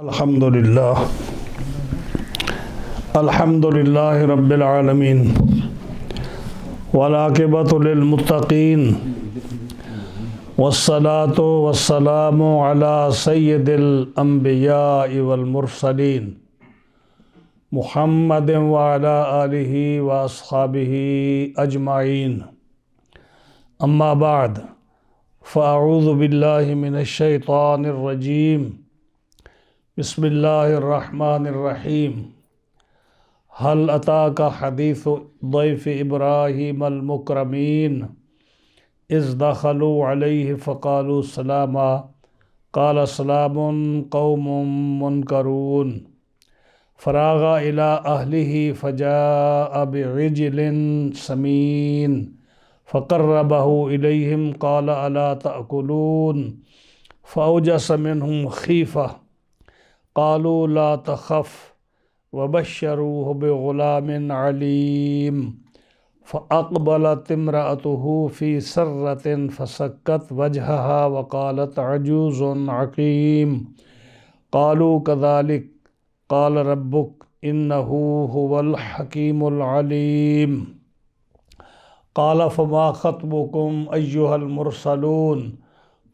الحمدللہ رب العالمین والعاقبۃ للمتقین والصلاة والسلام علی سید الانبیاء والمرسلین محمد وعلی آلہ واصحابہ اجمعین اما بعد فاعوذ باللہ من الشیطان الرجیم بسم اللہ الرحمن الرحیم هل اتاک حدیث ضیف ابراہیم المکرمین اذ دخلوا علیہ فقالوا سلاما قال سلام قوم منکرون فراغ الی اہلہ فجاء بعجل سمین فقربہ الیہم قال الا تأکلون فأوجس منہم خیفہ قالوا لا تخف وبشروه بغلام علیم فأقبلت امرأته في سرة فسكت وجهها وقالت عجوز عقيم قالوا كذلك قال ربك إنه هو الحكيم العليم قال فما خطبكم أيها المرسلون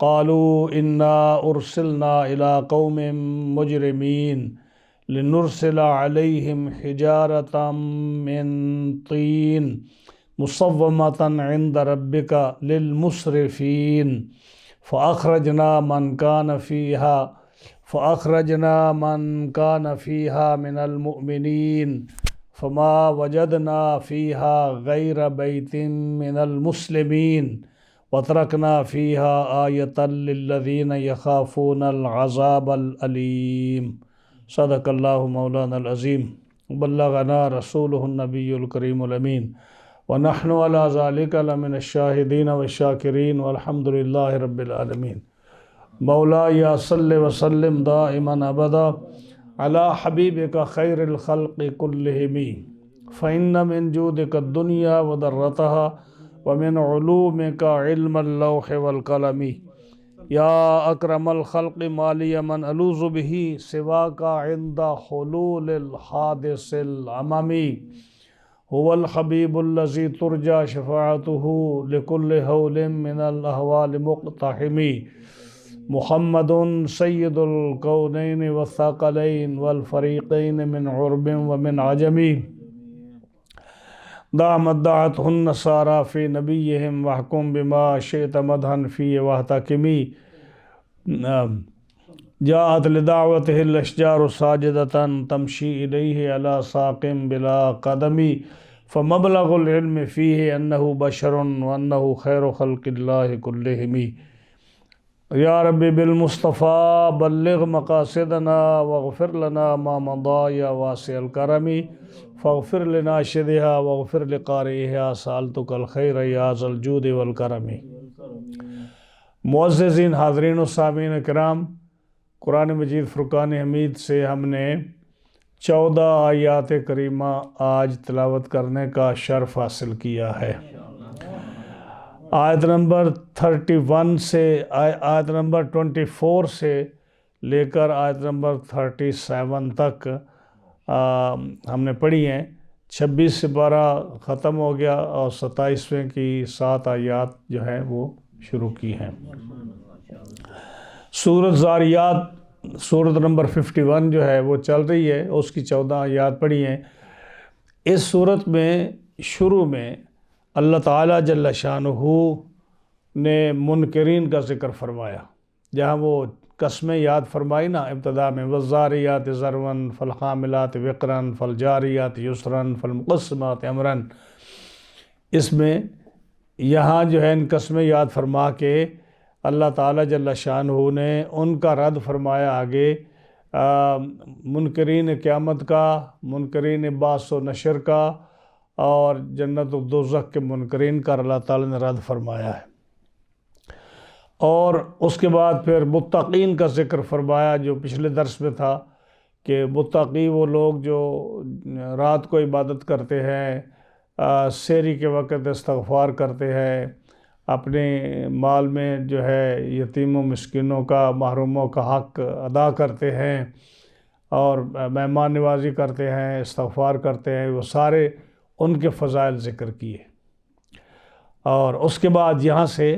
قالوا إنا أرسلنا إلى قوم مجرمين لنرسل عليهم حجارة من طين مصومة عند ربك للمسرفين فأخرجنا من كان فيها من المؤمنين فما وجدنا فيها غير بيت من المسلمين وتركنا فيها آية للذين يخافون العذاب الأليم صدق اللہ مولانا العظیم بلغنا رسولہ النبی الکریم الامین ونحن علی ذالک لمن الشاہدین والشاکرین والحمد للہ رب العالمین مولاي صل وسلم دائما ابدا علی حبیبک خیر الخلق كلهم فإن من جودك الدنيا وضرتها ومن علومك علم اللوح والقلم یا اکرم الخلق مالی من الوذ به سواک عند حلول الحادث العممی هو الحبیب الذی ترجى شفاعته لكل حول من الاحوال مقتحم محمد سید الکونین والثقلین والفریقین من عرب ومن عجم دامت دعته النصارى في نبيهم واحكم بما شئت مدحا فيه واحتكمي جاءت لدعوته الأشجار ساجدة تمشي إليه على ساق بلا قدم فمبلغ العلم فيه أنه بشر وأنه خير خلق الله كلهم يا ربي بالمصطفى بلغ مقاصدنا واغفر لنا ما مضى يا واسع الكرم فاغفر لناشدها واغفر لقارئها سألتك الخير يا ذا الجود والكرم معززین حاضرین و سامعین کرام، قرآن مجید فرقان حمید سے ہم نے 14 آیات کریمہ آج تلاوت کرنے کا شرف حاصل کیا ہے۔ آیت نمبر 31 سے آیت نمبر 24 سے لے کر آیت نمبر 37 تک ہم نے پڑھی ہیں۔ 26 سے 12 ختم ہو گیا اور 27ویں کی 7 آیات جو ہیں وہ شروع کی ہیں۔ سورۃ ذاریات سورۃ نمبر 51 جو ہے وہ چل رہی ہے، اس کی 14 آیات پڑھی ہیں۔ اس سورت میں شروع میں اللہ تعالیٰ جل شانہ نے منکرین کا ذکر فرمایا، جہاں وہ قسمیں یاد فرمائی نا ابتدا میں، والذاریات ذروا فالحاملات وقرا فالجاریات یسرا فالمقسمات امرا۔ اس میں یہاں جو ہے ان قسمیں یاد فرما کے اللہ تعالیٰ جل شانہ نے ان کا رد فرمایا آگے، منکرین قیامت کا، منکرین بعث و نشر کا، اور جنت و دوزخ کے منکرین کا اللہ تعالیٰ نے رد فرمایا ہے۔ اور اس کے بعد پھر متقین کا ذکر فرمایا، جو پچھلے درس میں تھا کہ متقی وہ لوگ جو رات کو عبادت کرتے ہیں، سحری کے وقت استغفار کرتے ہیں، اپنے مال میں جو ہے یتیم و مسکینوں کا، محروموں کا حق ادا کرتے ہیں، اور مہمان نوازی کرتے ہیں، استغفار کرتے ہیں، وہ سارے ان کے فضائل ذکر کیے۔ اور اس کے بعد یہاں سے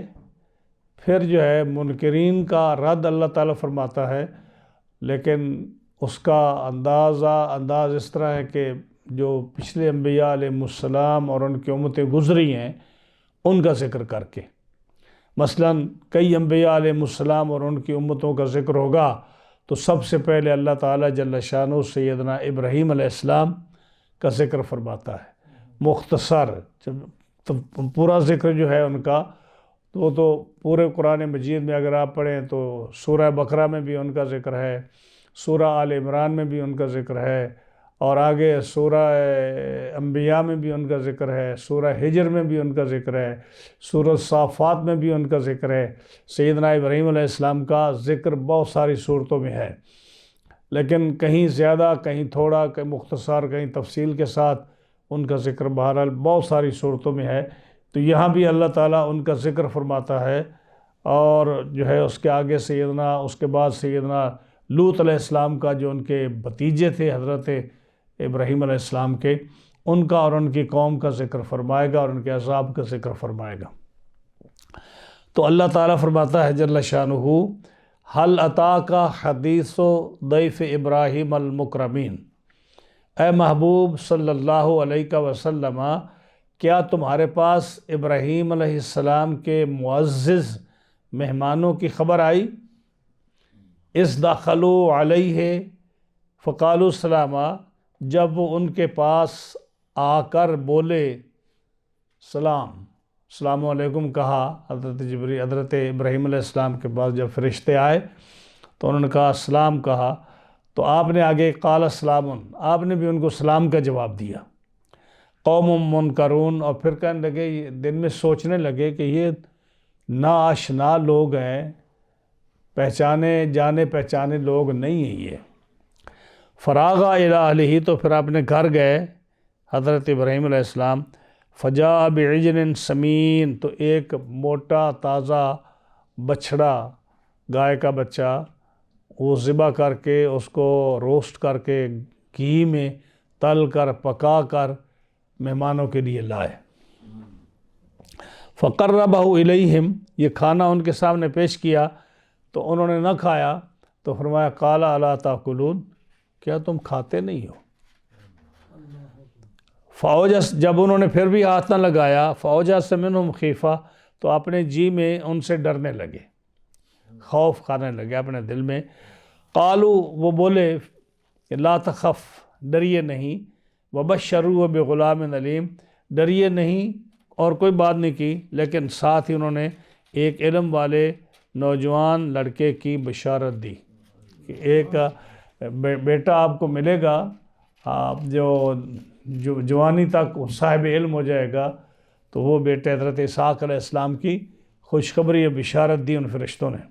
پھر جو ہے منکرین کا رد اللہ تعالیٰ فرماتا ہے، لیکن اس کا انداز اس طرح ہے کہ جو پچھلے انبیاء علیہ السلام اور ان کی امتیں گزری ہیں ان کا ذکر کر کے، مثلاً کئی انبیاء علیہ السلام اور ان کی امتوں کا ذکر ہوگا تو سب سے پہلے اللہ تعالیٰ جل شانہ سیدنا ابراہیم علیہ السلام کا ذکر فرماتا ہے، مختصر تو پورا ذکر جو ہے ان کا تو پورے قرآن مجید میں اگر آپ پڑھیں تو سورہ بقرہ میں بھی ان کا ذکر ہے، سورہ آل عمران میں بھی ان کا ذکر ہے، اور آگے سورہ انبیاء میں بھی ان کا ذکر ہے، سورہ ہجر میں بھی ان کا ذکر ہے، سورہ صافات میں بھی ان کا ذکر ہے۔ سیدنا ابراہیم علیہ السلام کا ذکر بہت ساری صورتوں میں ہے، لیکن کہیں زیادہ، کہیں تھوڑا، کہیں مختصر، کہیں تفصیل کے ساتھ ان کا ذکر بہرحال بہت ساری صورتوں میں ہے۔ تو یہاں بھی اللہ تعالیٰ ان کا ذکر فرماتا ہے، اور جو ہے اس کے آگے اس کے بعد سیدنا لوط علیہ السلام کا، جو ان کے بھتیجے تھے حضرت ابراہیم علیہ السلام کے، ان کا اور ان کی قوم کا ذکر فرمائے گا اور ان کے عذاب کا ذکر فرمائے گا۔ تو اللہ تعالیٰ فرماتا ہے جل شانہ، حل اتاک حدیث ضیف ابراہیم المکرمین، اے محبوب صلی اللہ علیہ وسلم، کیا تمہارے پاس ابراہیم علیہ السلام کے معزز مہمانوں کی خبر آئی؟ اس دخلوا علیہ فقالوا سلاما، جب وہ ان کے پاس آ کر بولے السلام علیکم کہا، حضرت ابراہیم علیہ السلام کے پاس جب فرشتے آئے تو انہوں نے کہا السلام کہا، تو آپ نے آگے قال السلام، آپ نے بھی ان کو سلام کا جواب دیا۔ قوم منکرون، اور پھر کہنے لگے، دن میں سوچنے لگے کہ یہ ناآشنا لوگ ہیں، جانے پہچانے لوگ نہیں ہیں یہ۔ فراغ الی اہلہ، تو پھر اپنے گھر گئے حضرت ابراہیم علیہ السلام، فجاء بعجل سمین، تو ایک موٹا تازہ بچھڑا، گائے کا بچہ، وہ ذبح کر کے اس کو روسٹ کر کے گھی میں تل کر پکا کر مہمانوں کے لیے لائے۔ فقربہ الیہم، یہ کھانا ان کے سامنے پیش کیا تو انہوں نے نہ کھایا، تو فرمایا قال الا تاکلون، کیا تم کھاتے نہیں ہو؟ فوجس، جب انہوں نے پھر بھی ہاتھ نہ لگایا، فوجس منہم خیفہ، تو اپنے جی میں ان سے ڈرنے لگے، خوف کھانے لگے اپنے دل میں۔ قالو، وہ بولے کہ لا تخف، ڈریے نہیں، وبشروہ بغلام علیم، ڈریے نہیں اور کوئی بات نہیں کی، لیکن ساتھ ہی انہوں نے ایک علم والے نوجوان لڑکے کی بشارت دی کہ ایک بیٹا آپ کو ملے گا، آپ جو جوانی تک صاحب علم ہو جائے گا، تو وہ بیٹے حضرت اسحاق علیہ السلام کی خوشخبری یا بشارت دی ان فرشتوں نے۔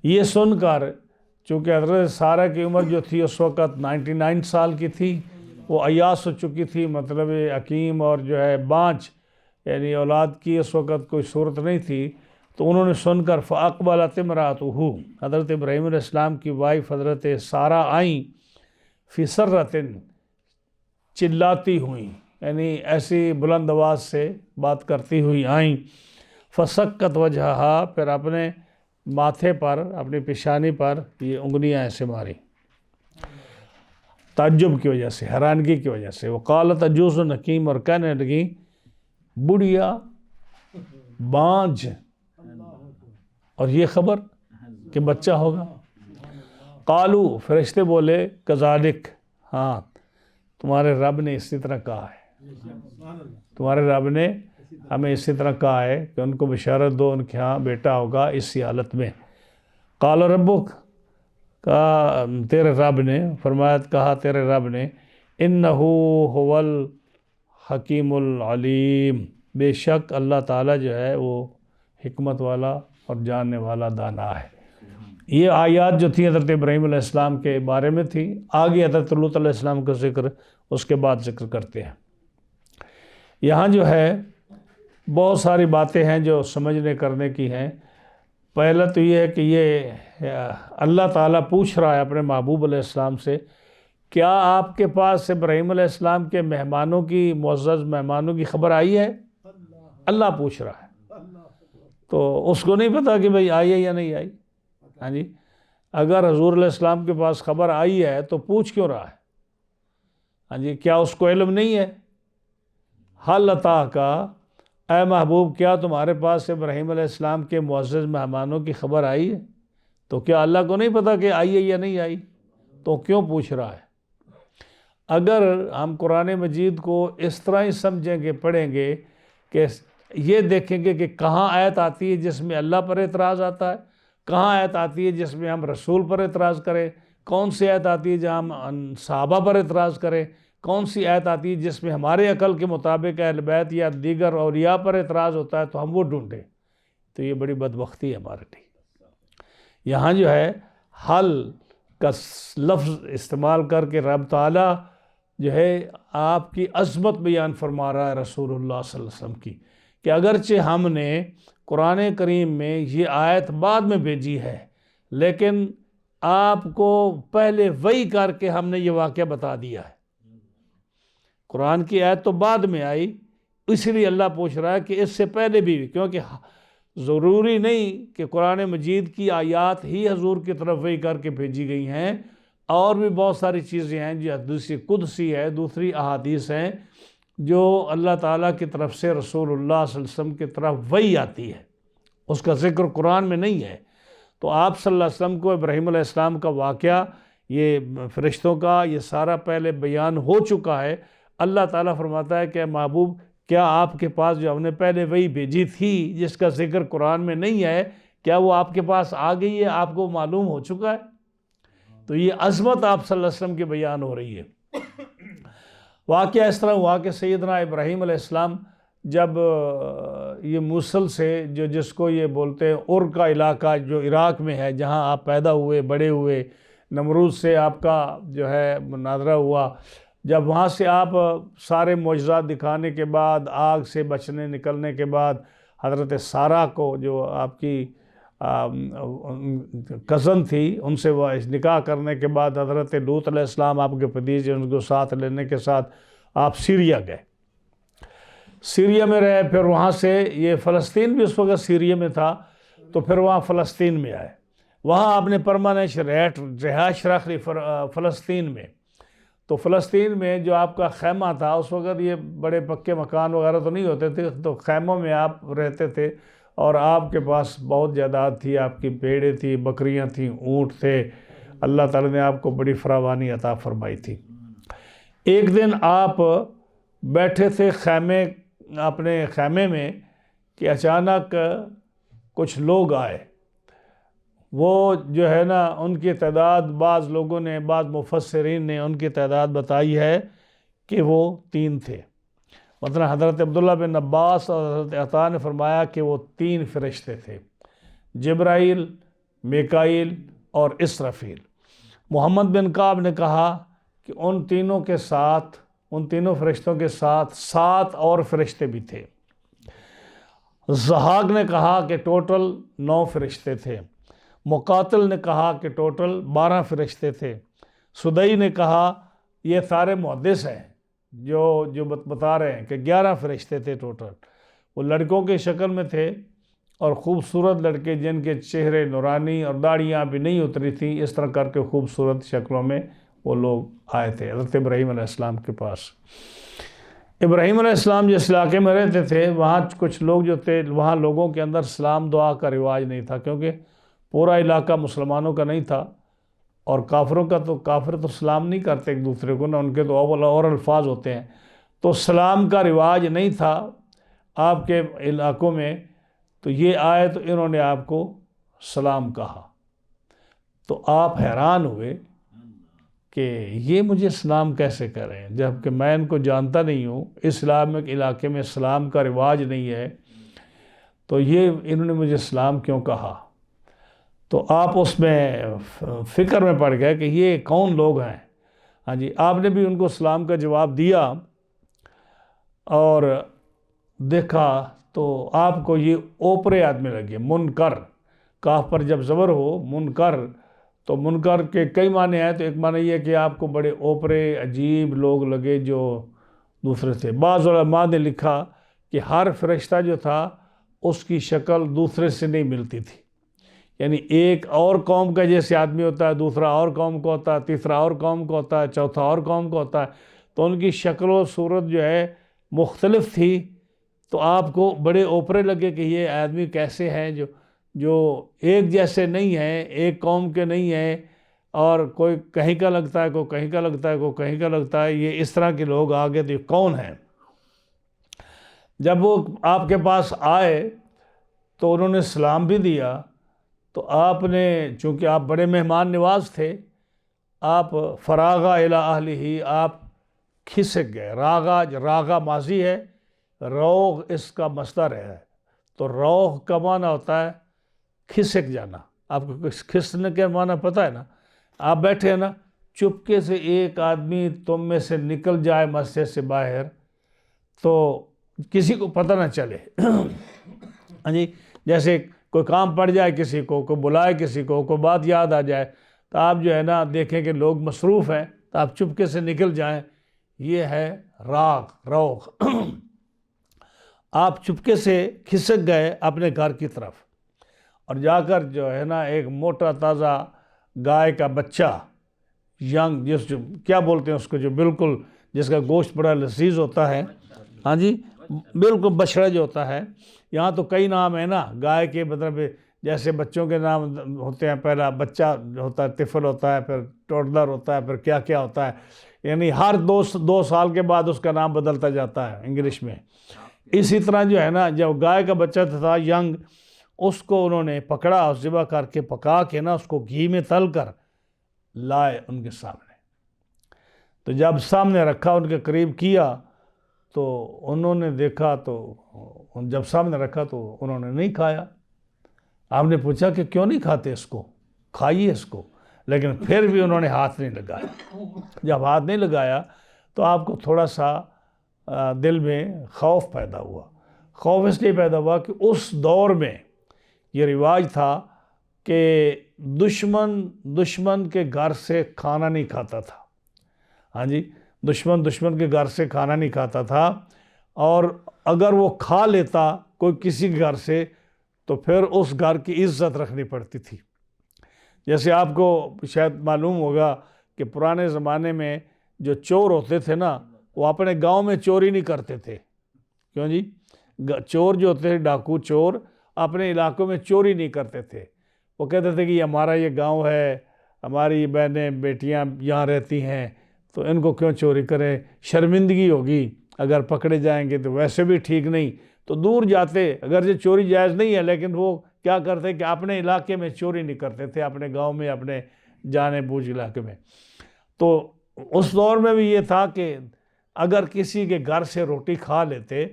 یہ سن کر، چونکہ حضرت سارہ کی عمر جو تھی اس وقت 99 سال کی تھی، وہ عیاس ہو چکی تھی، مطلب عقیم اور جو ہے بانچ، یعنی اولاد کی اس وقت کوئی صورت نہیں تھی، تو انہوں نے سن کر فاقبلت امرأتہ، حضرت ابراہیم علیہ السلام کی وائف حضرت سارہ آئیں، فی سرۃ، چلاتی ہوئیں، یعنی ایسی بلند آواز سے بات کرتی ہوئی آئیں، فسکت وجہہا، پھر اپنے ماتھے پر، اپنی پیشانی پر یہ انگلیاں ایسے ماری، تعجب کی وجہ سے، حیرانگی کی وجہ سے۔ وقالت عجوز نکیم، اور کہنے لگی بڑھیا بانجھ، اور یہ خبر کہ بچہ ہوگا۔ قالو، فرشتے بولے کذالک، ہاں تمہارے رب نے اسی طرح کہا ہے، تمہارے رب نے ہمیں اسی طرح کہا ہے کہ ان کو بشارت دو، ان کے ہاں بیٹا ہوگا اسی حالت میں۔ قال ربک، کہا تیرے رب نے، فرمایا کہا تیرے رب نے، انہ هو الحکیم العلیم، بے شک اللہ تعالیٰ جو ہے وہ حکمت والا اور جاننے والا دانا ہے۔ یہ آیات جو تھی حضرت ابراہیم علیہ السلام کے بارے میں تھی، آگے حضرت لوط علیہ السلام کا ذکر اس کے بعد ذکر کرتے ہیں۔ یہاں جو ہے بہت ساری باتیں ہیں جو سمجھنے کرنے کی ہیں۔ پہلا تو یہ ہے کہ یہ اللہ تعالیٰ پوچھ رہا ہے اپنے محبوب علیہ السلام سے، کیا آپ کے پاس ابراہیم علیہ السلام کے مہمانوں کی، معزز مہمانوں کی خبر آئی ہے؟ اللہ پوچھ رہا ہے، تو اس کو نہیں پتا کہ بھئی آئی ہے یا نہیں آئی۔ ہاں جی، اگر حضور علیہ السلام کے پاس خبر آئی ہے تو پوچھ کیوں رہا ہے؟ ہاں جی، کیا اس کو علم نہیں ہے؟ حل عطا کا، اے محبوب کیا تمہارے پاس ابراہیم علیہ السلام کے معزز مہمانوں کی خبر آئی ہے؟ تو کیا اللہ کو نہیں پتا کہ آئی ہے یا نہیں آئی؟ تو کیوں پوچھ رہا ہے؟ اگر ہم قرآن مجید کو اس طرح ہی سمجھیں گے، پڑھیں گے کہ یہ دیکھیں گے کہ کہاں آیت آتی ہے جس میں اللہ پر اعتراض آتا ہے، کہاں آیت آتی ہے جس میں ہم رسول پر اعتراض کریں، کون سی آیت آتی ہے جہاں ہم صحابہ پر اعتراض کریں، کون سی آیت آتی ہے جس میں ہمارے عقل کے مطابق اہل بیت یا دیگر اولیاء پر اعتراض ہوتا ہے، تو ہم وہ ڈھونڈیں۔ تو یہ بڑی بدبختی ہے ہمارے لیے۔ یہاں جو ہے حل کا لفظ استعمال کر کے رب تعالیٰ جو ہے آپ کی عظمت بیان فرما رہا ہے رسول اللہ صلی اللہ علیہ وسلم کی، کہ اگرچہ ہم نے قرآن کریم میں یہ آیت بعد میں بھیجی ہے، لیکن آپ کو پہلے وحی کر کے ہم نے یہ واقعہ بتا دیا ہے۔ قرآن کی آیت تو بعد میں آئی، اس لیے اللہ پوچھ رہا ہے کہ اس سے پہلے بھی، کیونکہ ضروری نہیں کہ قرآن مجید کی آیات ہی حضور کی طرف وحی کر کے بھیجی گئی ہیں، اور بھی بہت ساری چیزیں ہیں جو حدیث قدسی ہے، دوسری احادیث ہیں جو اللہ تعالیٰ کی طرف سے رسول اللہ صلی اللہ علیہ وسلم کی طرف وحی آتی ہے، اس کا ذکر قرآن میں نہیں ہے۔ تو آپ صلی اللہ علیہ وسلم کو ابراہیم علیہ السلام کا واقعہ، یہ فرشتوں کا، یہ سارا پہلے بیان ہو چکا ہے۔ اللہ تعالیٰ فرماتا ہے کہ محبوب کیا آپ کے پاس جو ہم نے پہلے وحی بھیجی تھی جس کا ذکر قرآن میں نہیں ہے، کیا وہ آپ کے پاس آ گئی ہے، آپ کو معلوم ہو چکا ہے؟ تو یہ عظمت آپ صلی اللہ علیہ وسلم کی بیان ہو رہی ہے۔ واقعہ اس طرح ہوا کہ سیدنا ابراہیم علیہ السلام جب یہ موصل سے، جس کو یہ بولتے ہیں اور کا علاقہ جو عراق میں ہے، جہاں آپ پیدا ہوئے بڑے ہوئے، نمرود سے آپ کا جو ہے مناظرہ ہوا، جب وہاں سے آپ سارے معجزات دکھانے کے بعد، آگ سے بچنے نکلنے کے بعد، حضرت سارہ کو جو آپ کی کزن تھی، ان سے وہ نکاح کرنے کے بعد حضرت لوط علیہ السلام آپ کے بھتیجے، ان کو ساتھ لینے کے ساتھ آپ سیریا گئے، سیریا میں رہے، پھر وہاں سے یہ فلسطین بھی اس وقت سیریا میں تھا، تو پھر وہاں فلسطین میں آئے، وہاں آپ نے پرماننٹ رہائش رکھ لی فلسطین میں۔ تو فلسطین میں جو آپ کا خیمہ تھا، اس وقت یہ بڑے پکے مکان وغیرہ تو نہیں ہوتے تھے، تو خیموں میں آپ رہتے تھے، اور آپ کے پاس بہت جائیداد تھی، آپ کی بھیڑیں تھیں، بکریاں تھیں، اونٹ تھے، اللہ تعالیٰ نے آپ کو بڑی فراوانی عطا فرمائی تھی۔ ایک دن آپ بیٹھے تھے اپنے خیمے میں کہ اچانک کچھ لوگ آئے، وہ جو ہے نا ان کی تعداد، بعض لوگوں نے، بعض مفسرین نے ان کی تعداد بتائی ہے کہ وہ 3 تھے۔ مثلا حضرت عبداللہ بن عباس اور حضرت عطا نے فرمایا کہ وہ 3 فرشتے تھے، جبرائیل، میکائیل اور اسرافیل۔ محمد بن کعب نے کہا کہ ان تینوں فرشتوں کے ساتھ 7 اور فرشتے بھی تھے۔ ضحاک نے کہا کہ ٹوٹل 9 فرشتے تھے۔ مقاتل نے کہا کہ ٹوٹل 12 فرشتے تھے۔ سدئی نے کہا، یہ سارے محدث ہیں جو بتا رہے ہیں کہ 11 فرشتے تھے ٹوٹل۔ وہ لڑکوں کے شکل میں تھے، اور خوبصورت لڑکے جن کے چہرے نورانی اور داڑھیاں بھی نہیں اتری تھیں، اس طرح کر کے خوبصورت شکلوں میں وہ لوگ آئے تھے حضرت ابراہیم علیہ السلام کے پاس۔ ابراہیم علیہ السلام جس علاقے میں رہتے تھے، وہاں کچھ لوگ جو تھے، وہاں لوگوں کے اندر سلام دعا کا رواج نہیں تھا، کیونکہ پورا علاقہ مسلمانوں کا نہیں تھا، اور کافروں کا تو کافر تو سلام نہیں کرتے ایک دوسرے کو، نہ ان کے تو اور الفاظ ہوتے ہیں، تو سلام کا رواج نہیں تھا آپ کے علاقوں میں۔ تو یہ آئے تو انہوں نے آپ کو سلام کہا، تو آپ حیران ہوئے کہ یہ مجھے سلام کیسے کر رہے ہیں، جبکہ میں ان کو جانتا نہیں ہوں، اسلامک علاقے میں سلام کا رواج نہیں ہے، تو یہ انہوں نے مجھے سلام کیوں کہا؟ تو آپ اس میں فکر میں پڑ گئے کہ یہ کون لوگ ہیں۔ ہاں جی، آپ نے بھی ان کو سلام کا جواب دیا، اور دیکھا تو آپ کو یہ اوپرے آدمی لگے، منکر، کاف پر جب زبر ہو منکر، تو منکر کے کئی معنی ہیں، تو ایک معنی یہ ہے کہ آپ کو بڑے اوپرے عجیب لوگ لگے جو دوسرے تھے۔ بعض علماء نے لکھا کہ ہر فرشتہ جو تھا اس کی شکل دوسرے سے نہیں ملتی تھی، یعنی ایک اور قوم کا جیسے آدمی ہوتا ہے، دوسرا اور قوم کا ہوتا ہے، تیسرا اور قوم کا ہوتا ہے، چوتھا اور قوم کا ہوتا ہے، تو ان کی شکل و صورت جو ہے مختلف تھی، تو آپ کو بڑے اوپرے لگے کہ یہ آدمی کیسے ہیں جو ایک جیسے نہیں ہیں، ایک قوم کے نہیں ہیں، اور کوئی کہیں کا لگتا ہے، کوئی کہیں کا لگتا ہے، کوئی کہیں کا لگتا ہے، یہ اس طرح کے لوگ آگے تو یہ کون ہیں؟ جب وہ آپ کے پاس آئے تو انہوں نے سلام بھی دیا، تو آپ نے، چونکہ آپ بڑے مہمان نواز تھے، آپ فراغا الی اہلہ، آپ کھسک گئے۔ راغا ماضی ہے، روغ اس کا مصدر ہے، تو روغ کا معنی ہوتا ہے کھسک جانا۔ آپ کو کھسنے کے معنی پتہ ہے نا؟ آپ بیٹھے ہیں نا، چپکے سے ایک آدمی تم میں سے نکل جائے مسجد سے باہر تو کسی کو پتہ نہ چلے ہاں جی، جیسے کوئی کام پڑ جائے کسی کو، کوئی بلائے کسی کو، کوئی بات یاد آ جائے، تو آپ جو ہے نا دیکھیں کہ لوگ مصروف ہیں تو آپ چپکے سے نکل جائیں، یہ ہے روغ آپ چپکے سے کھسک گئے اپنے گھر کی طرف، اور جا کر جو ہے نا ایک موٹا تازہ گائے کا بچہ، ینگ، کیا بولتے ہیں اس کو، جو بالکل جس کا گوشت بڑا لذیذ ہوتا ہے، ہاں جی، بالکل بچڑا جو ہوتا ہے، یہاں تو کئی نام ہیں نا گائے کے، مطلب جیسے بچوں کے نام ہوتے ہیں، پہلا بچہ ہوتا ہے، طفل ہوتا ہے، پھر ٹوڈلر ہوتا ہے، پھر کیا کیا ہوتا ہے، یعنی ہر 2 سال کے بعد اس کا نام بدلتا جاتا ہے انگلش میں۔ اسی طرح جو ہے نا، جب گائے کا بچہ تھا ینگ، اس کو انہوں نے پکڑا اور ذبح کر کے پکا کے نا اس کو گھی میں تل کر لائے ان کے سامنے، تو جب سامنے رکھا، ان کے قریب کیا، تو انہوں نے دیکھا، تو جب سامنے رکھا تو انہوں نے نہیں کھایا۔ آپ نے پوچھا کہ کیوں نہیں کھاتے اس کو، کھائیے اس کو، لیکن پھر بھی انہوں نے ہاتھ نہیں لگایا۔ جب ہاتھ نہیں لگایا تو آپ کو تھوڑا سا دل میں خوف پیدا ہوا۔ خوف اس لیے پیدا ہوا کہ اس دور میں یہ رواج تھا کہ دشمن کے گھر سے کھانا نہیں کھاتا تھا، ہاں جی، دشمن کے گھر سے کھانا نہیں کھاتا تھا، اور اگر وہ کھا لیتا کوئی کسی کے گھر سے تو پھر اس گھر کی عزت رکھنی پڑتی تھی۔ جیسے آپ کو شاید معلوم ہوگا کہ پرانے زمانے میں جو چور ہوتے تھے نا، وہ اپنے گاؤں میں چوری نہیں کرتے تھے۔ کیوں جی؟ چور جو ہوتے تھے، ڈاکو چور، اپنے علاقوں میں چوری نہیں کرتے تھے۔ وہ کہتے تھے کہ یہ ہمارا یہ گاؤں ہے، ہماری بہنیں بیٹیاں یہاں رہتی ہیں، تو ان کو کیوں چوری کریں، شرمندگی ہوگی اگر پکڑے جائیں گے، تو ویسے بھی ٹھیک نہیں، تو دور جاتے۔ اگر یہ چوری جائز نہیں ہے، لیکن وہ کیا کرتے کہ اپنے علاقے میں چوری نہیں کرتے تھے، اپنے گاؤں میں، اپنے جانے بوجھ علاقے میں۔ تو اس دور میں بھی یہ تھا کہ اگر کسی کے گھر سے روٹی کھا لیتے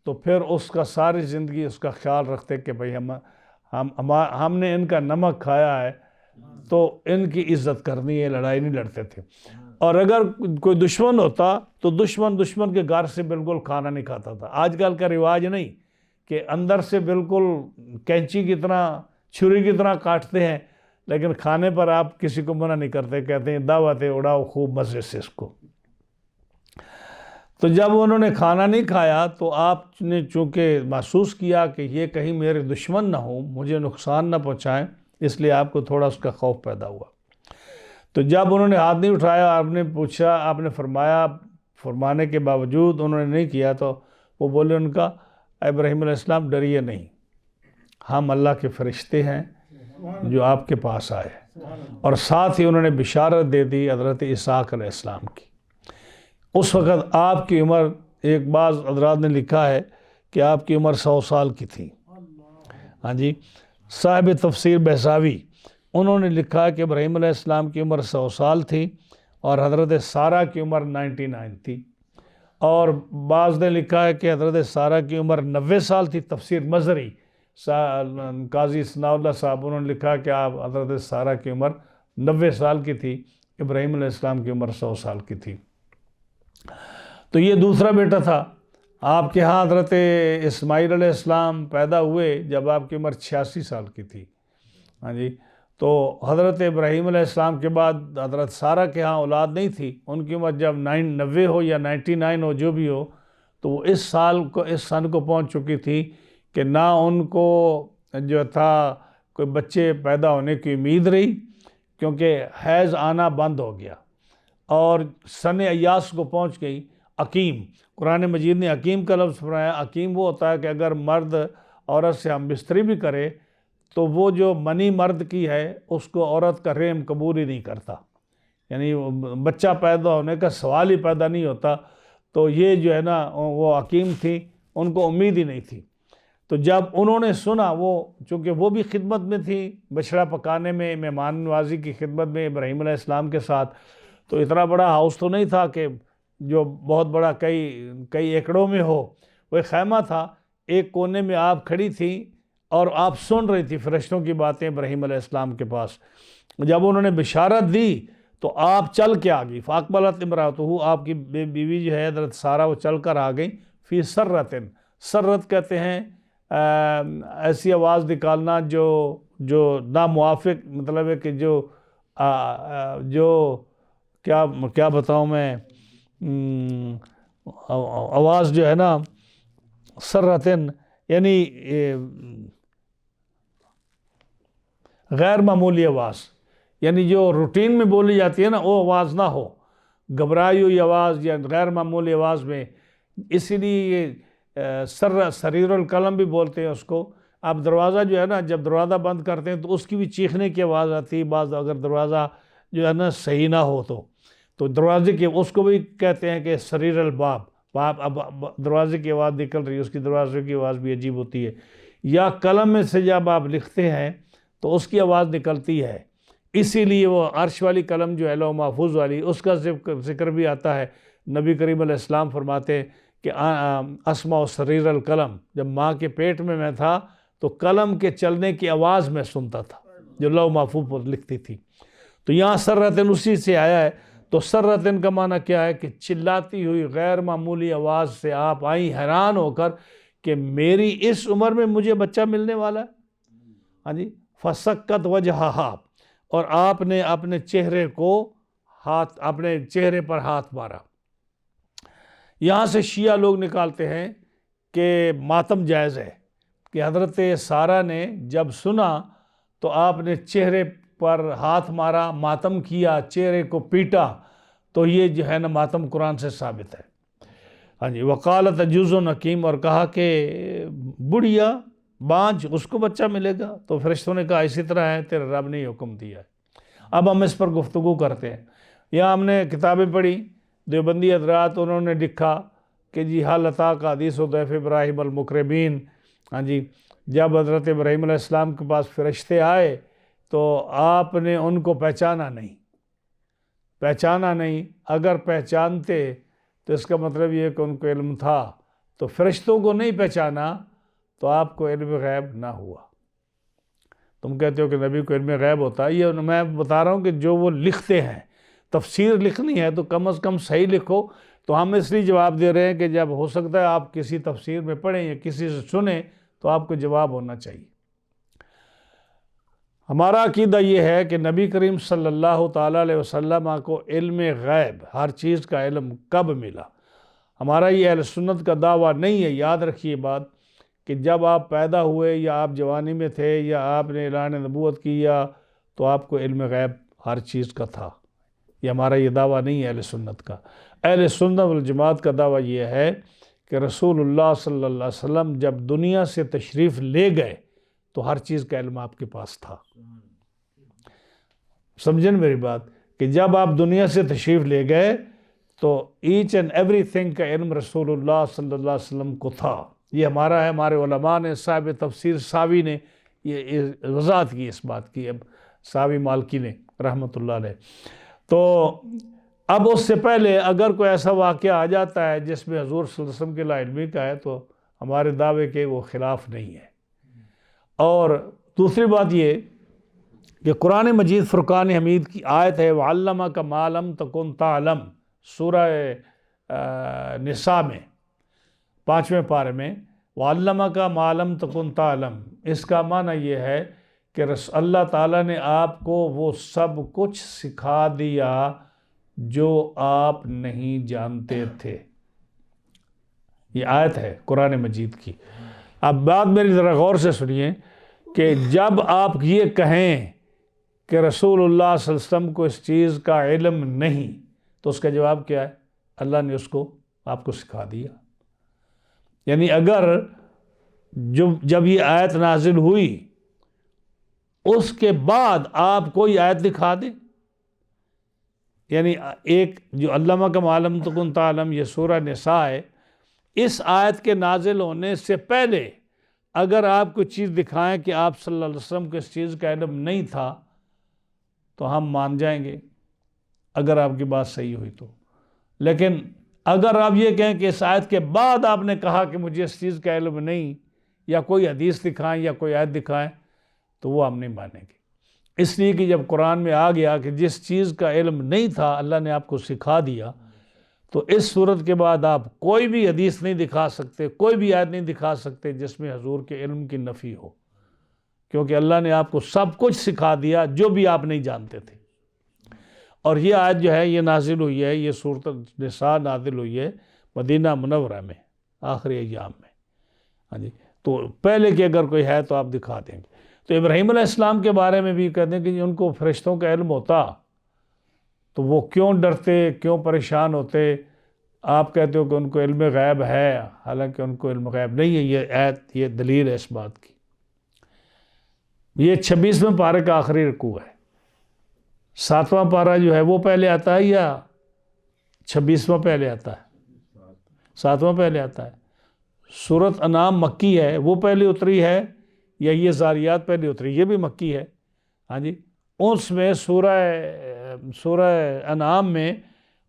تو پھر اس کا ساری زندگی اس کا خیال رکھتے کہ بھئی ہم نے ان کا نمک کھایا ہے تو ان کی عزت کرنی ہے، لڑائی نہیں لڑتے تھے۔ اور اگر کوئی دشمن ہوتا تو دشمن کے گھر سے بالکل کھانا نہیں کھاتا تھا۔ آج کل کا رواج نہیں کہ اندر سے بالکل کینچی کی طرح، چھری کی طرح کاٹتے ہیں، لیکن کھانے پر آپ کسی کو منع نہیں کرتے، کہتے ہیں دعوتیں اڑاؤ خوب مزے سے اس کو۔ تو جب انہوں نے کھانا نہیں کھایا تو آپ نے چونکہ محسوس کیا کہ یہ کہیں میرے دشمن نہ ہوں، مجھے نقصان نہ پہنچائیں، اس لیے آپ کو تھوڑا اس کا خوف پیدا ہوا۔ تو جب انہوں نے ہاتھ نہیں اٹھایا، آپ نے پوچھا، آپ نے فرمایا، فرمانے کے باوجود انہوں نے نہیں کیا، تو وہ بولے ان کا، ابراہیم علیہ السلام ڈریے نہیں، ہم اللہ کے فرشتے ہیں جو آپ کے پاس آئے، اور ساتھ ہی انہوں نے بشارت دے دی حضرت اسحاق علیہ السلام کی۔ اس وقت آپ کی عمر، ایک بعض حضرات نے لکھا ہے کہ آپ کی عمر 100 سال کی تھی، ہاں جی۔ صاحب تفسیر بہزاوی، انہوں نے لکھا کہ ابراہیم علیہ السلام کی عمر 100 سال تھی اور حضرت سارہ کی عمر 99 تھی، اور بعض نے لکھا ہے کہ حضرت سارہ کی عمر 90 سال تھی۔ تفسیر مظہری قاضی ثناء اللہ صاحب، انہوں نے لکھا کہ آپ حضرت سارہ کی عمر 90 سال کی تھی، ابراہیم علیہ السلام کی عمر 100 سال کی تھی۔ تو یہ دوسرا بیٹا تھا آپ کے ہاں۔ حضرت اسماعیل علیہ السلام پیدا ہوئے جب آپ کی عمر 86 سال کی تھی، ہاں جی، تو حضرت ابراہیم علیہ السلام کے بعد حضرت سارہ کے ہاں اولاد نہیں تھی، ان کی عمر جب 90 ہو یا 99 ہو جو بھی ہو، تو وہ اس سن کو پہنچ چکی تھی کہ نہ ان کو جو تھا کوئی بچے پیدا ہونے کی امید رہی، کیونکہ حیض آنا بند ہو گیا، اور سن ایاس کو پہنچ گئی۔ عقیم، قرآن مجید نے عقیم کا لفظ فرمایا۔ عقیم وہ ہوتا ہے کہ اگر مرد عورت سے ہم بستری بھی کرے تو وہ جو منی مرد کی ہے اس کو عورت کا رحم قبول ہی نہیں کرتا، یعنی بچہ پیدا ہونے کا سوال ہی پیدا نہیں ہوتا۔ تو یہ جو ہے نا وہ حکیم تھی، ان کو امید ہی نہیں تھی۔ تو جب انہوں نے سنا، وہ چونکہ وہ بھی خدمت میں تھی، بچڑا پکانے میں، مہمان نوازی کی خدمت میں ابراہیم علیہ السلام کے ساتھ، تو اتنا بڑا ہاؤس تو نہیں تھا کہ جو بہت بڑا کئی ایکڑوں میں ہو، وہ ایک خیمہ تھا، ایک کونے میں آپ کھڑی تھی اور آپ سن رہی تھی فرشتوں کی باتیں ابراہیم علیہ السلام کے پاس۔ جب انہوں نے بشارت دی تو آپ چل کے آ گئی، فاقبلت امرأتہ، آپ کی بیوی جو ہے حضرت سارہ، وہ چل کر آ گئی، فی سرتن، سرت کہتے ہیں ایسی آواز نکالنا جو ناموافق، مطلب ہے کہ جو کیا بتاؤں میں، آواز جو ہے نا سرتن یعنی غیر معمولی آواز، یعنی جو روٹین میں بولی جاتی ہے نا وہ آواز نہ ہو، گھبرائی ہوئی آواز یا غیر معمولی آواز میں، اسی لیے یہ سریر القلم بھی بولتے ہیں اس کو۔ آپ دروازہ جو ہے نا جب دروازہ بند کرتے ہیں تو اس کی بھی چیخنے کی آواز آتی ہے، بعض اگر دروازہ جو ہے نا صحیح نہ ہو تو دروازے کی، اس کو بھی کہتے ہیں کہ سریر الباب، اب دروازے کی آواز نکل رہی ہے، اس کی دروازے کی آواز بھی عجیب ہوتی ہے۔ یا قلم میں سے جب آپ لکھتے ہیں تو اس کی آواز نکلتی ہے، اسی لیے وہ عرش والی قلم جو ہے لوح محفوظ والی، اس کا ذکر بھی آتا ہے۔ نبی کریم علیہ السلام فرماتے ہیں کہ اسمع سریر القلم، جب ماں کے پیٹ میں تھا تو قلم کے چلنے کی آواز میں سنتا تھا جو لوح محفوظ پر لکھتی تھی۔ تو یہاں سرتن اسی سے آیا ہے۔ تو سرتن کا معنی کیا ہے کہ چلاتی ہوئی غیر معمولی آواز سے آپ آئیں حیران ہو کر کہ میری اس عمر میں مجھے بچہ ملنے والا ہے۔ ہاں جی، فسکت وجہہا، اور آپ نے اپنے چہرے پر ہاتھ مارا۔ یہاں سے شیعہ لوگ نکالتے ہیں کہ ماتم جائز ہے، کہ حضرت سارہ نے جب سنا تو آپ نے چہرے پر ہاتھ مارا، ماتم کیا، چہرے کو پیٹا، تو یہ جو ہے نا ماتم قرآن سے ثابت ہے۔ ہاں جی، وقالت عجوز حکیم، اور کہا کہ بڑھیا بانجھ، اس کو بچہ ملے گا۔ تو فرشتوں نے کہا اسی طرح ہے، تیرے رب نے حکم دیا ہے۔ اب ہم اس پر گفتگو کرتے ہیں۔ یہاں ہم نے کتابیں پڑھی، دیوبندی حضرات انہوں نے لکھا کہ جی حال عطا کا حدیث و ضیف ابراہیم المکرمین، ہاں جی، جب حضرت ابراہیم علیہ السلام کے پاس فرشتے آئے تو آپ نے ان کو پہچانا نہیں۔ اگر پہچانتے تو اس کا مطلب یہ کہ ان کو علم تھا، تو فرشتوں کو نہیں پہچانا تو آپ کو علم غیب نہ ہوا۔ تم کہتے ہو کہ نبی کو علم غیب ہوتا ہے، یہ میں بتا رہا ہوں کہ جو وہ لکھتے ہیں، تفسیر لکھنی ہے تو کم از کم صحیح لکھو۔ تو ہم اس لیے جواب دے رہے ہیں کہ جب ہو سکتا ہے آپ کسی تفسیر میں پڑھیں یا کسی سے سنیں تو آپ کو جواب ہونا چاہیے۔ ہمارا عقیدہ یہ ہے کہ نبی کریم صلی اللہ تعالیٰ علیہ وسلم کو علم غیب، ہر چیز کا علم کب ملا؟ ہمارا یہ اہل سنت کا دعویٰ نہیں ہے، یاد رکھیے بات، کہ جب آپ پیدا ہوئے یا آپ جوانی میں تھے یا آپ نے اعلان نبوت کیا تو آپ کو علم غیب ہر چیز کا تھا۔ یہ ہمارا یہ دعویٰ نہیں ہے اہل سنت کا۔ اہل سنت والجماعت کا دعویٰ یہ ہے کہ رسول اللہ صلی اللہ علیہ وسلم جب دنیا سے تشریف لے گئے تو ہر چیز کا علم آپ کے پاس تھا۔ سمجھن میری بات، کہ جب آپ دنیا سے تشریف لے گئے تو ایچ اینڈ ایوری تھنگ کا علم رسول اللہ صلی اللہ علیہ وسلم کو تھا۔ یہ ہمارا ہے، ہمارے علماء نے، صاحب تفسیر ساوی نے یہ وضاحت کی اس بات کی، اب ساوی مالکی نے رحمۃ اللہ علیہ۔ تو اب اس سے پہلے اگر کوئی ایسا واقعہ آ جاتا ہے جس میں حضور صلی اللہ علیہ وسلم کے لا علمی کا ہے تو ہمارے دعوے کے وہ خلاف نہیں ہے۔ اور دوسری بات یہ کہ قرآن مجید فرقان حمید کی آیت ہے وَعَلَّمَكَ مَا لَمْ تَكُنْ تَعْلَمْ، سورہ نساء میں 5ویں پارے میں وَعَلَّمَكَ مَا لَمْ تَكُنْ تَعْلَمْ، اس کا معنی یہ ہے کہ اللہ تعالیٰ نے آپ کو وہ سب کچھ سکھا دیا جو آپ نہیں جانتے تھے۔ یہ آیت ہے قرآن مجید کی۔ اب بات میری ذرا غور سے سنیے کہ جب آپ یہ کہیں کہ رسول اللہ صلی اللہ علیہ وسلم کو اس چیز کا علم نہیں، تو اس کا جواب کیا ہے؟ اللہ نے آپ کو سکھا دیا۔ یعنی اگر جب یہ آیت نازل ہوئی اس کے بعد آپ کوئی آیت دکھا دیں، یعنی ایک جو علمہ کا ما لم تکن تعلم، یہ سورہ نساء ہے، اس آیت کے نازل ہونے سے پہلے اگر آپ کوئی چیز دکھائیں کہ آپ صلی اللہ علیہ وسلم کو اس چیز کا علم نہیں تھا تو ہم مان جائیں گے، اگر آپ کی بات صحیح ہوئی تو۔ لیکن اگر آپ یہ کہیں کہ اس آیت کے بعد آپ نے کہا کہ مجھے اس چیز کا علم نہیں، یا کوئی حدیث دکھائیں یا کوئی آیت دکھائیں، تو وہ ہم نہیں مانیں گے۔ اس لیے کہ جب قرآن میں آ گیا کہ جس چیز کا علم نہیں تھا اللہ نے آپ کو سکھا دیا، تو اس صورت کے بعد آپ کوئی بھی حدیث نہیں دکھا سکتے، کوئی بھی آیت نہیں دکھا سکتے جس میں حضور کے علم کی نفی ہو، کیونکہ اللہ نے آپ کو سب کچھ سکھا دیا جو بھی آپ نہیں جانتے تھے۔ اور یہ آیت جو ہے یہ نازل ہوئی ہے، یہ سورۃ النساء نازل ہوئی ہے مدینہ منورہ میں آخری ایام میں۔ ہاں جی، تو پہلے کہ اگر کوئی ہے تو آپ دکھا دیں گے۔ تو ابراہیم علیہ السلام کے بارے میں بھی کہتے ہیں کہ ان کو فرشتوں کا علم ہوتا تو وہ کیوں ڈرتے، کیوں پریشان ہوتے؟ آپ کہتے ہو کہ ان کو علم غیب ہے، حالانکہ ان کو علم غیب نہیں ہے۔ یہ آیت یہ دلیل ہے اس بات کی۔ یہ 26ویں پارے کا آخری رکوع ہے۔ 7واں پارہ جو ہے وہ پہلے آتا ہے یا 26واں پہلے آتا ہے؟ 7واں پہلے آتا ہے۔ سورۃ انعام مکی ہے، وہ پہلے اتری ہے یا یہ زاریات پہلے اتری؟ یہ بھی مکی ہے۔ ہاں جی، اس میں سورہ انعام میں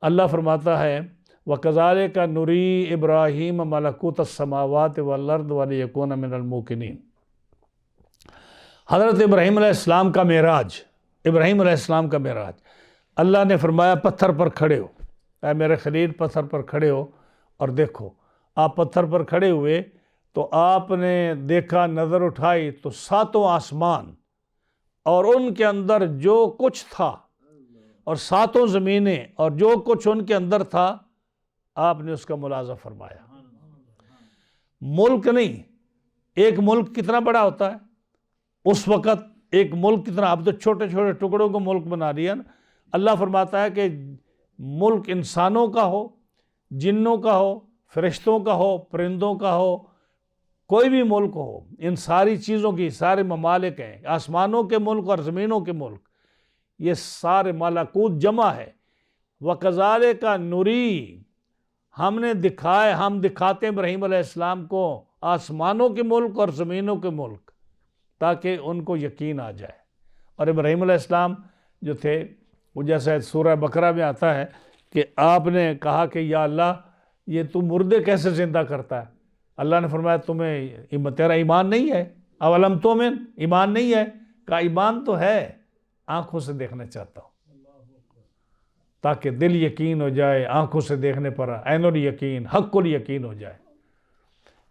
اللہ فرماتا ہے وَكَذَلِكَ نُرِي إِبْرَاهِيمَ مَلَكُوتَ السَّمَاوَاتِ وَالْأَرْضِ وَلِيَكُونَ مِنَ الْمُوقِنِينَ۔ حضرت ابراہیم علیہ السلام کا معراج، ابراہیم علیہ السلام کا معراج، اللہ نے فرمایا پتھر پر کھڑے ہو، اے میرے خلیل پتھر پر کھڑے ہو اور دیکھو۔ آپ پتھر پر کھڑے ہوئے تو آپ نے دیکھا، نظر اٹھائی تو 7 آسمان اور ان کے اندر جو کچھ تھا، اور 7 زمینیں اور جو کچھ ان کے اندر تھا، آپ نے اس کا ملاحظہ فرمایا۔ ملک نہیں، ایک ملک کتنا بڑا ہوتا ہے اس وقت، ایک ملک کتنا، اب تو چھوٹے چھوٹے ٹکڑوں کو ملک بنا دیا نا۔ اللہ فرماتا ہے کہ ملک انسانوں کا ہو، جنوں کا ہو، فرشتوں کا ہو، پرندوں کا ہو، کوئی بھی ملک ہو، ان ساری چیزوں کی سارے ممالک ہیں، آسمانوں کے ملک اور زمینوں کے ملک، یہ سارے ملکوت جمع ہے۔ وَكَذَلِكَ نُرِي، ہم نے دکھائے، ہم دکھاتے ہیں ابراہیم علیہ السلام کو آسمانوں کے ملک اور زمینوں کے ملک، تاکہ ان کو یقین آ جائے۔ اور ابراہیم علیہ السلام جو تھے وہ جیسے سورہ بقرہ میں آتا ہے کہ آپ نے کہا کہ یا اللہ یہ تو مردے کیسے زندہ کرتا ہے؟ اللہ نے فرمایا تیرا ایمان نہیں ہے؟ اولم تؤمن، ایمان نہیں ہے؟ کہا ایمان تو ہے، آنکھوں سے دیکھنا چاہتا ہوں تاکہ دل یقین ہو جائے، آنکھوں سے دیکھنے پر عین الیقین، حق الیقین ہو جائے۔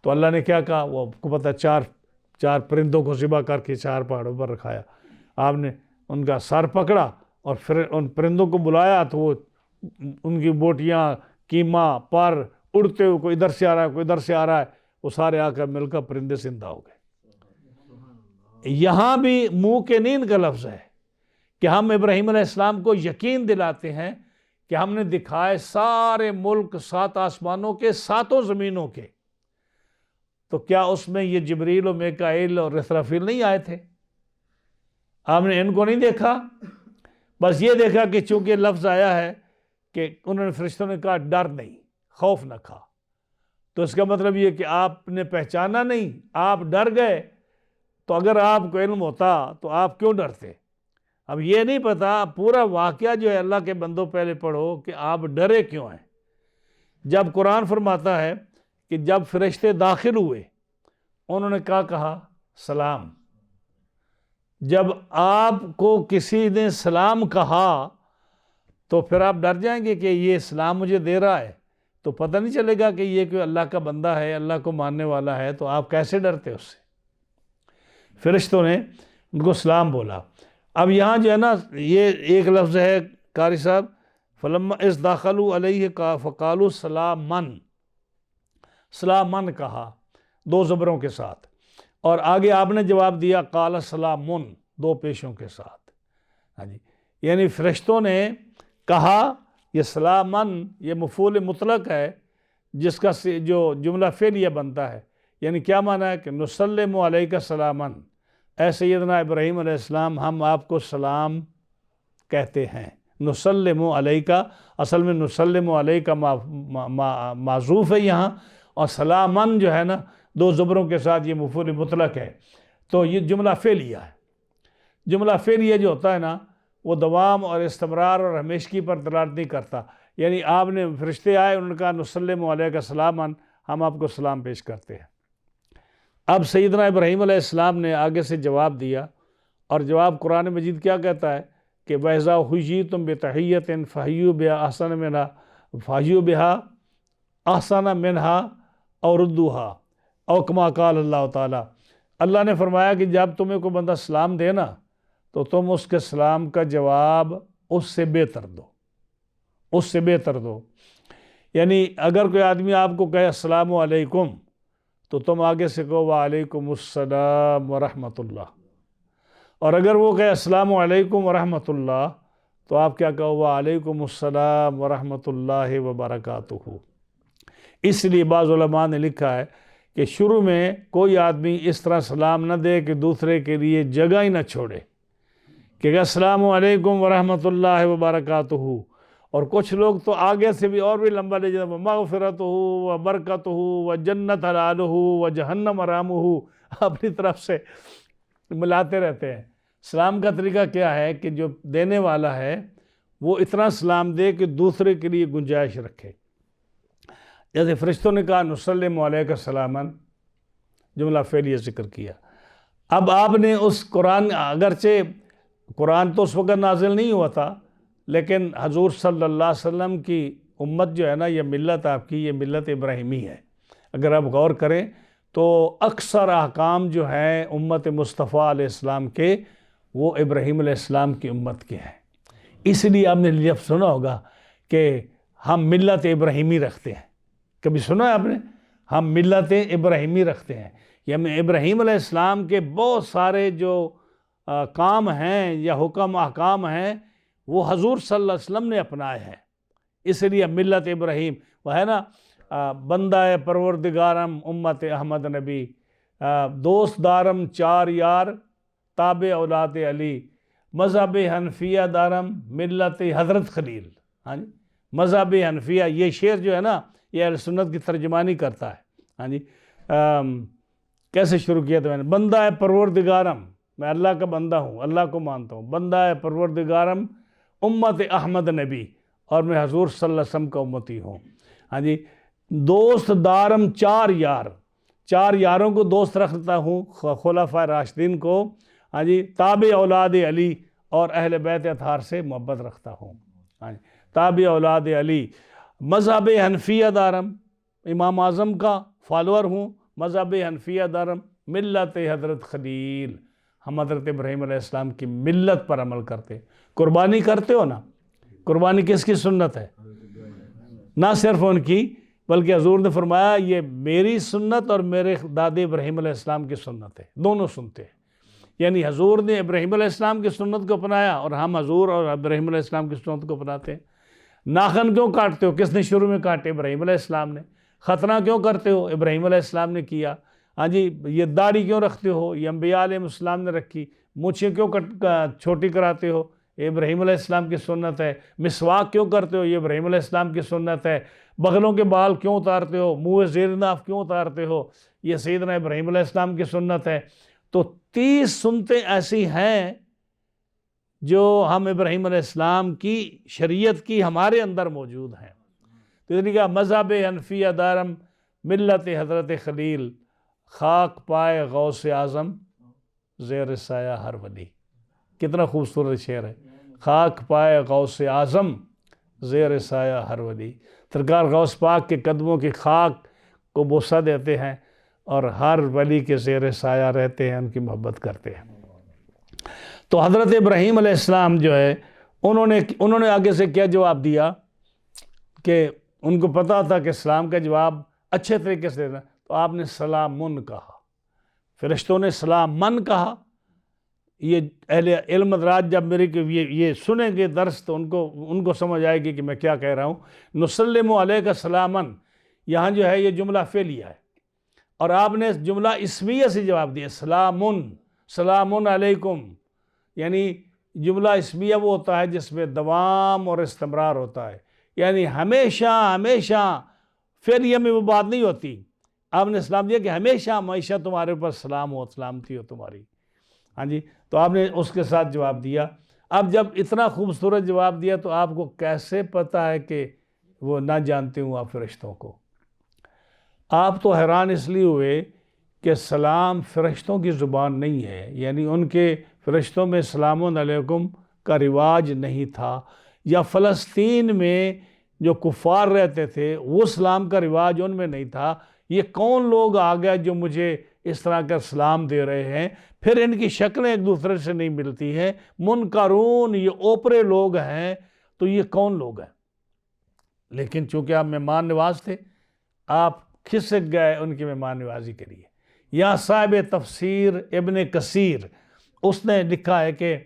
تو اللہ نے کیا کہا؟ وہ آپ کو پتہ، چار پرندوں کو ذبح کر کے 4 پہاڑوں پر رکھایا۔ آپ نے ان کا سر پکڑا اور پھر ان پرندوں کو بلایا تو وہ ان کی بوٹیاں، کیما، پر اڑتے ہوئے، کوئی ادھر سے آ رہا ہے، کوئی ادھر سے آ رہا ہے، وہ سارے آ کر مل کر پرندے زندہ ہو گئے۔ یہاں بھی موقنین کا لفظ ہے کہ ہم ابراہیم علیہ السلام کو یقین دلاتے ہیں کہ ہم نے دکھائے سارے ملک، 7 آسمانوں کے، 7 زمینوں کے۔ تو کیا اس میں یہ جبریل و میکائیل اور اسرافیل نہیں آئے تھے؟ آپ نے ان کو نہیں دیکھا؟ بس یہ دیکھا کہ چونکہ لفظ آیا ہے کہ انہوں نے، فرشتوں نے کہا ڈر نہیں، خوف نہ کھا، تو اس کا مطلب یہ کہ آپ نے پہچانا نہیں، آپ ڈر گئے۔ تو اگر آپ کو علم ہوتا تو آپ کیوں ڈرتے؟ اب یہ نہیں پتا پورا واقعہ جو ہے، اللہ کے بندوں پہلے پڑھو کہ آپ ڈرے کیوں ہیں۔ جب قرآن فرماتا ہے کہ جب فرشتے داخل ہوئے انہوں نے کیا کہا؟ سلام۔ جب آپ کو کسی نے سلام کہا تو پھر آپ ڈر جائیں گے کہ یہ سلام مجھے دے رہا ہے، تو پتہ نہیں چلے گا کہ یہ کوئی اللہ کا بندہ ہے، اللہ کو ماننے والا ہے، تو آپ کیسے ڈرتے اس سے؟ فرشتوں نے ان کو سلام بولا۔ اب یہاں جو ہے نا یہ ایک لفظ ہے قاری صاحب، فلما اذ داخلوا علیہ فقالوا سلامن، سلامن کہا دو زبروں کے ساتھ، اور آگے آپ نے جواب دیا قال سلامن دو پیشوں کے ساتھ۔ ہاں جی، یعنی فرشتوں نے کہا، یہ سلامن یہ مفعول مطلق ہے جس کا جو جملہ فعلیہ بنتا ہے، یعنی کیا معنی ہے کہ نسلم علیک سلامن، اے سیدنا ابراہیم علیہ السلام ہم آپ کو سلام کہتے ہیں۔ نسلم علیک، اصل میں نسلم علیک معذوف ہے یہاں، اور سلامن جو ہے نا دو زبروں کے ساتھ یہ مفعول مطلق ہے، تو یہ جملہ فعلیہ ہے۔ جملہ فعلیہ جو ہوتا ہے نا وہ دوام اور استمرار اور ہمیشگی پر دلالت نہیں کرتا، یعنی آپ نے فرشتے آئے انہوں نے کہا نسلم علیک سلامن، ہم آپ کو سلام پیش کرتے ہیں۔ اب سیدنا ابراہیم علیہ السلام نے آگے سے جواب دیا، اور جواب قرآن مجید کیا کہتا ہے کہ وَإِذَا حُيِّيتُم بِتَحِيَّةٍ فَحَيُّوا بِهَا أَحْسَنَ مِنْهَا أَوْ رُدُّوهَا أَوْ كَمَا قَالَ اللہ تعالیٰ۔ اللہ نے فرمایا کہ جب تمہیں کوئی بندہ سلام دے نا تو تم اس کے سلام کا جواب اس سے بہتر دو، اس سے بہتر دو۔ یعنی اگر کوئی آدمی آپ کو کہے السلام علیکم تو تم آگے سے کہو وعلیکم السلام ورحمۃ اللہ، اور اگر وہ کہے السلام علیکم ورحمۃ اللہ تو آپ کیا کہو وعلیکم السلام ورحمۃ اللہ وبرکاتہ۔ اس لیے بعض علماء نے لکھا ہے کہ شروع میں کوئی آدمی اس طرح سلام نہ دے کہ دوسرے کے لیے جگہ ہی نہ چھوڑے، کہ السلام علیکم ورحمۃ اللہ وبرکاتہ، اور کچھ لوگ تو آگے سے بھی اور بھی لمبا لے جاتے ہیں مغفرتہ وبرکتہ وجنت حلالہ وجہنم حرامہ، اپنی طرف سے ملاتے رہتے ہیں۔ سلام کا طریقہ کیا ہے کہ جو دینے والا ہے وہ اتنا سلام دے کہ دوسرے کے لیے گنجائش رکھے۔ جیسے فرشتوں نے کہا نسلم علیک سلامن، جملہ فعلیہ ذکر کیا۔ اب آپ نے اس قرآن، اگرچہ قرآن تو اس وقت نازل نہیں ہوا تھا، لیکن حضور صلی اللہ علیہ وسلم کی امت جو ہے نا، یہ ملت آپ کی، یہ ملت ابراہیمی ہے۔ اگر آپ غور کریں تو اکثر احکام جو ہیں امت مصطفیٰ علیہ السلام کے، وہ ابراہیم علیہ السلام کی امت کے ہیں۔ اس لیے آپ نے لفظ سنا ہوگا کہ ہم ملت ابراہیمی رکھتے ہیں، کبھی سنا ہے آپ نے؟ ہم ملت ابراہیمی رکھتے ہیں، یہ ہم ابراہیم علیہ السلام کے بہت سارے جو کام ہیں یا حکم احکام ہیں وہ حضور صلی اللہ علیہ وسلم نے اپنائے ہیں، اس لیے ملت ابراہیم وہ ہے نا، بندہ پروردگارم امت احمد نبی، دوست دارم چار یار تابع اولاد علی، مذہب حنفیہ دارم ملت حضرت خلیل۔ ہاں جی، مذہب حنفیہ، یہ شعر جو ہے نا یہ اہل سنت کی ترجمانی کرتا ہے۔ ہاں جی، کیسے شروع کیا تھا میں نے؟ بندہ پروردگارم، میں اللہ کا بندہ ہوں، اللہ کو مانتا ہوں، بندہ پروردگارم امت احمد نبی، اور میں حضور صلی اللہ علیہ وسلم کا امتی ہوں۔ ہاں جی، دوست دارم چار یار، چار یاروں کو دوست رکھتا ہوں، خلفائے راشدین کو، ہاں جی، تابع اولاد علی، اور اہل بیت اطہار سے محبت رکھتا ہوں۔ ہاں جی، تابع اولاد علی، مذہب حنفیہ دارم، امام اعظم کا فالوور ہوں، مذہب حنفیہ دارم ملت حضرت خلیل، ہم حضرت ابراہیم علیہ السلام کی ملت پر عمل کرتے۔ قربانی کرتے ہو نا، قربانی کس کی سنت ہے؟ نہ صرف ان کی، بلکہ حضور نے فرمایا یہ میری سنت اور میرے داد ابراہیم علیہ السلام کی سنت ہے، دونوں سنتے ہیں۔ یعنی حضور نے ابراہیم علیہ السلام کی سنت کو اپنایا اور ہم حضور اور ابراہیم علیہ السلام کی سنت کو اپناتے ہیں۔ ناخن کیوں کاٹتے ہو؟ کس نے شروع میں کاٹے؟ ابراہیم علیہ السلام نے۔ ختنہ کیوں کرتے ہو؟ ابراہیم علیہ السلام نے کیا۔ ہاں جی، یہ داڑھی کیوں رکھتے ہو؟ یہ انبیاء علیہ السلام نے رکھی۔ مونچھیں کیوں چھوٹی کراتے ہو؟ یہ ابراہیم علیہ السلام کی سنت ہے۔ مسواک کیوں کرتے ہو؟ یہ ابراہیم علیہ السلام کی سنت ہے۔ بغلوں کے بال کیوں اتارتے ہو؟ منہ زیر ناف کیوں اتارتے ہو؟ یہ سیدنا ابراہیم علیہ السلام کی سنت ہے۔ تو 30 سنتیں ایسی ہیں جو ہم ابراہیم علیہ السلام کی شریعت کی ہمارے اندر موجود ہیں۔ تو اس لیے مذہب حنفیہ دارم ملت حضرت خلیل، خاک پائے غوث اعظم زیر سایہ ہر ولی۔ کتنا خوبصورت شعر ہے، خاک پائے غوث اعظم زیر سایہ ہر ولی۔ سرکار غوث پاک کے قدموں کی خاک کو بوسہ دیتے ہیں اور ہر ولی کے زیر سایہ رہتے ہیں، ان کی محبت کرتے ہیں۔ تو حضرت ابراہیم علیہ السلام جو ہے انہوں نے آگے سے کیا جواب دیا کہ ان کو پتا تھا کہ سلام کا جواب اچھے طریقے سے دینا، تو آپ نے سلامن کہا، فرشتوں نے سلامن کہا۔ یہ اہل علم حضرات جب میرے یہ سنیں گے درس تو ان کو سمجھ آئے گی کہ میں کیا کہہ رہا ہوں۔ نسلم علیک سلامن، یہاں جو ہے یہ جملہ فعلیہ ہے، اور آپ نے جملہ اسمیہ سے جواب دیا، سلامن، سلام علیکم، یعنی جملہ اسمیہ وہ ہوتا ہے جس میں دوام اور استمرار ہوتا ہے، یعنی ہمیشہ ہمیشہ، فعلیہ میں وہ بات نہیں ہوتی۔ آپ نے سلام دیا کہ ہمیشہ ہمیشہ تمہارے اوپر سلام ہو، سلامتی ہو تمہاری، ہاں جی، تو آپ نے اس کے ساتھ جواب دیا۔ اب جب اتنا خوبصورت جواب دیا تو آپ کو کیسے پتہ ہے کہ وہ نہ جانتے ہوں آپ فرشتوں کو؟ آپ تو حیران اس لیے ہوئے کہ سلام فرشتوں کی زبان نہیں ہے، یعنی ان کے فرشتوں میں سلام علیکم کا رواج نہیں تھا، یا فلسطین میں جو کفار رہتے تھے وہ سلام کا رواج ان میں نہیں تھا۔ یہ کون لوگ آ گئے جو مجھے اس طرح کا سلام دے رہے ہیں؟ پھر ان کی شکلیں ایک دوسرے سے نہیں ملتی ہیں، منکرون، یہ اوپرے لوگ ہیں، تو یہ کون لوگ ہیں؟ لیکن چونکہ آپ مہمان نواز تھے، آپ کھسک گئے ان کی مہمان نوازی کے لیے۔ یا صاحب تفسیر ابن کثیر اس نے لکھا ہے کہ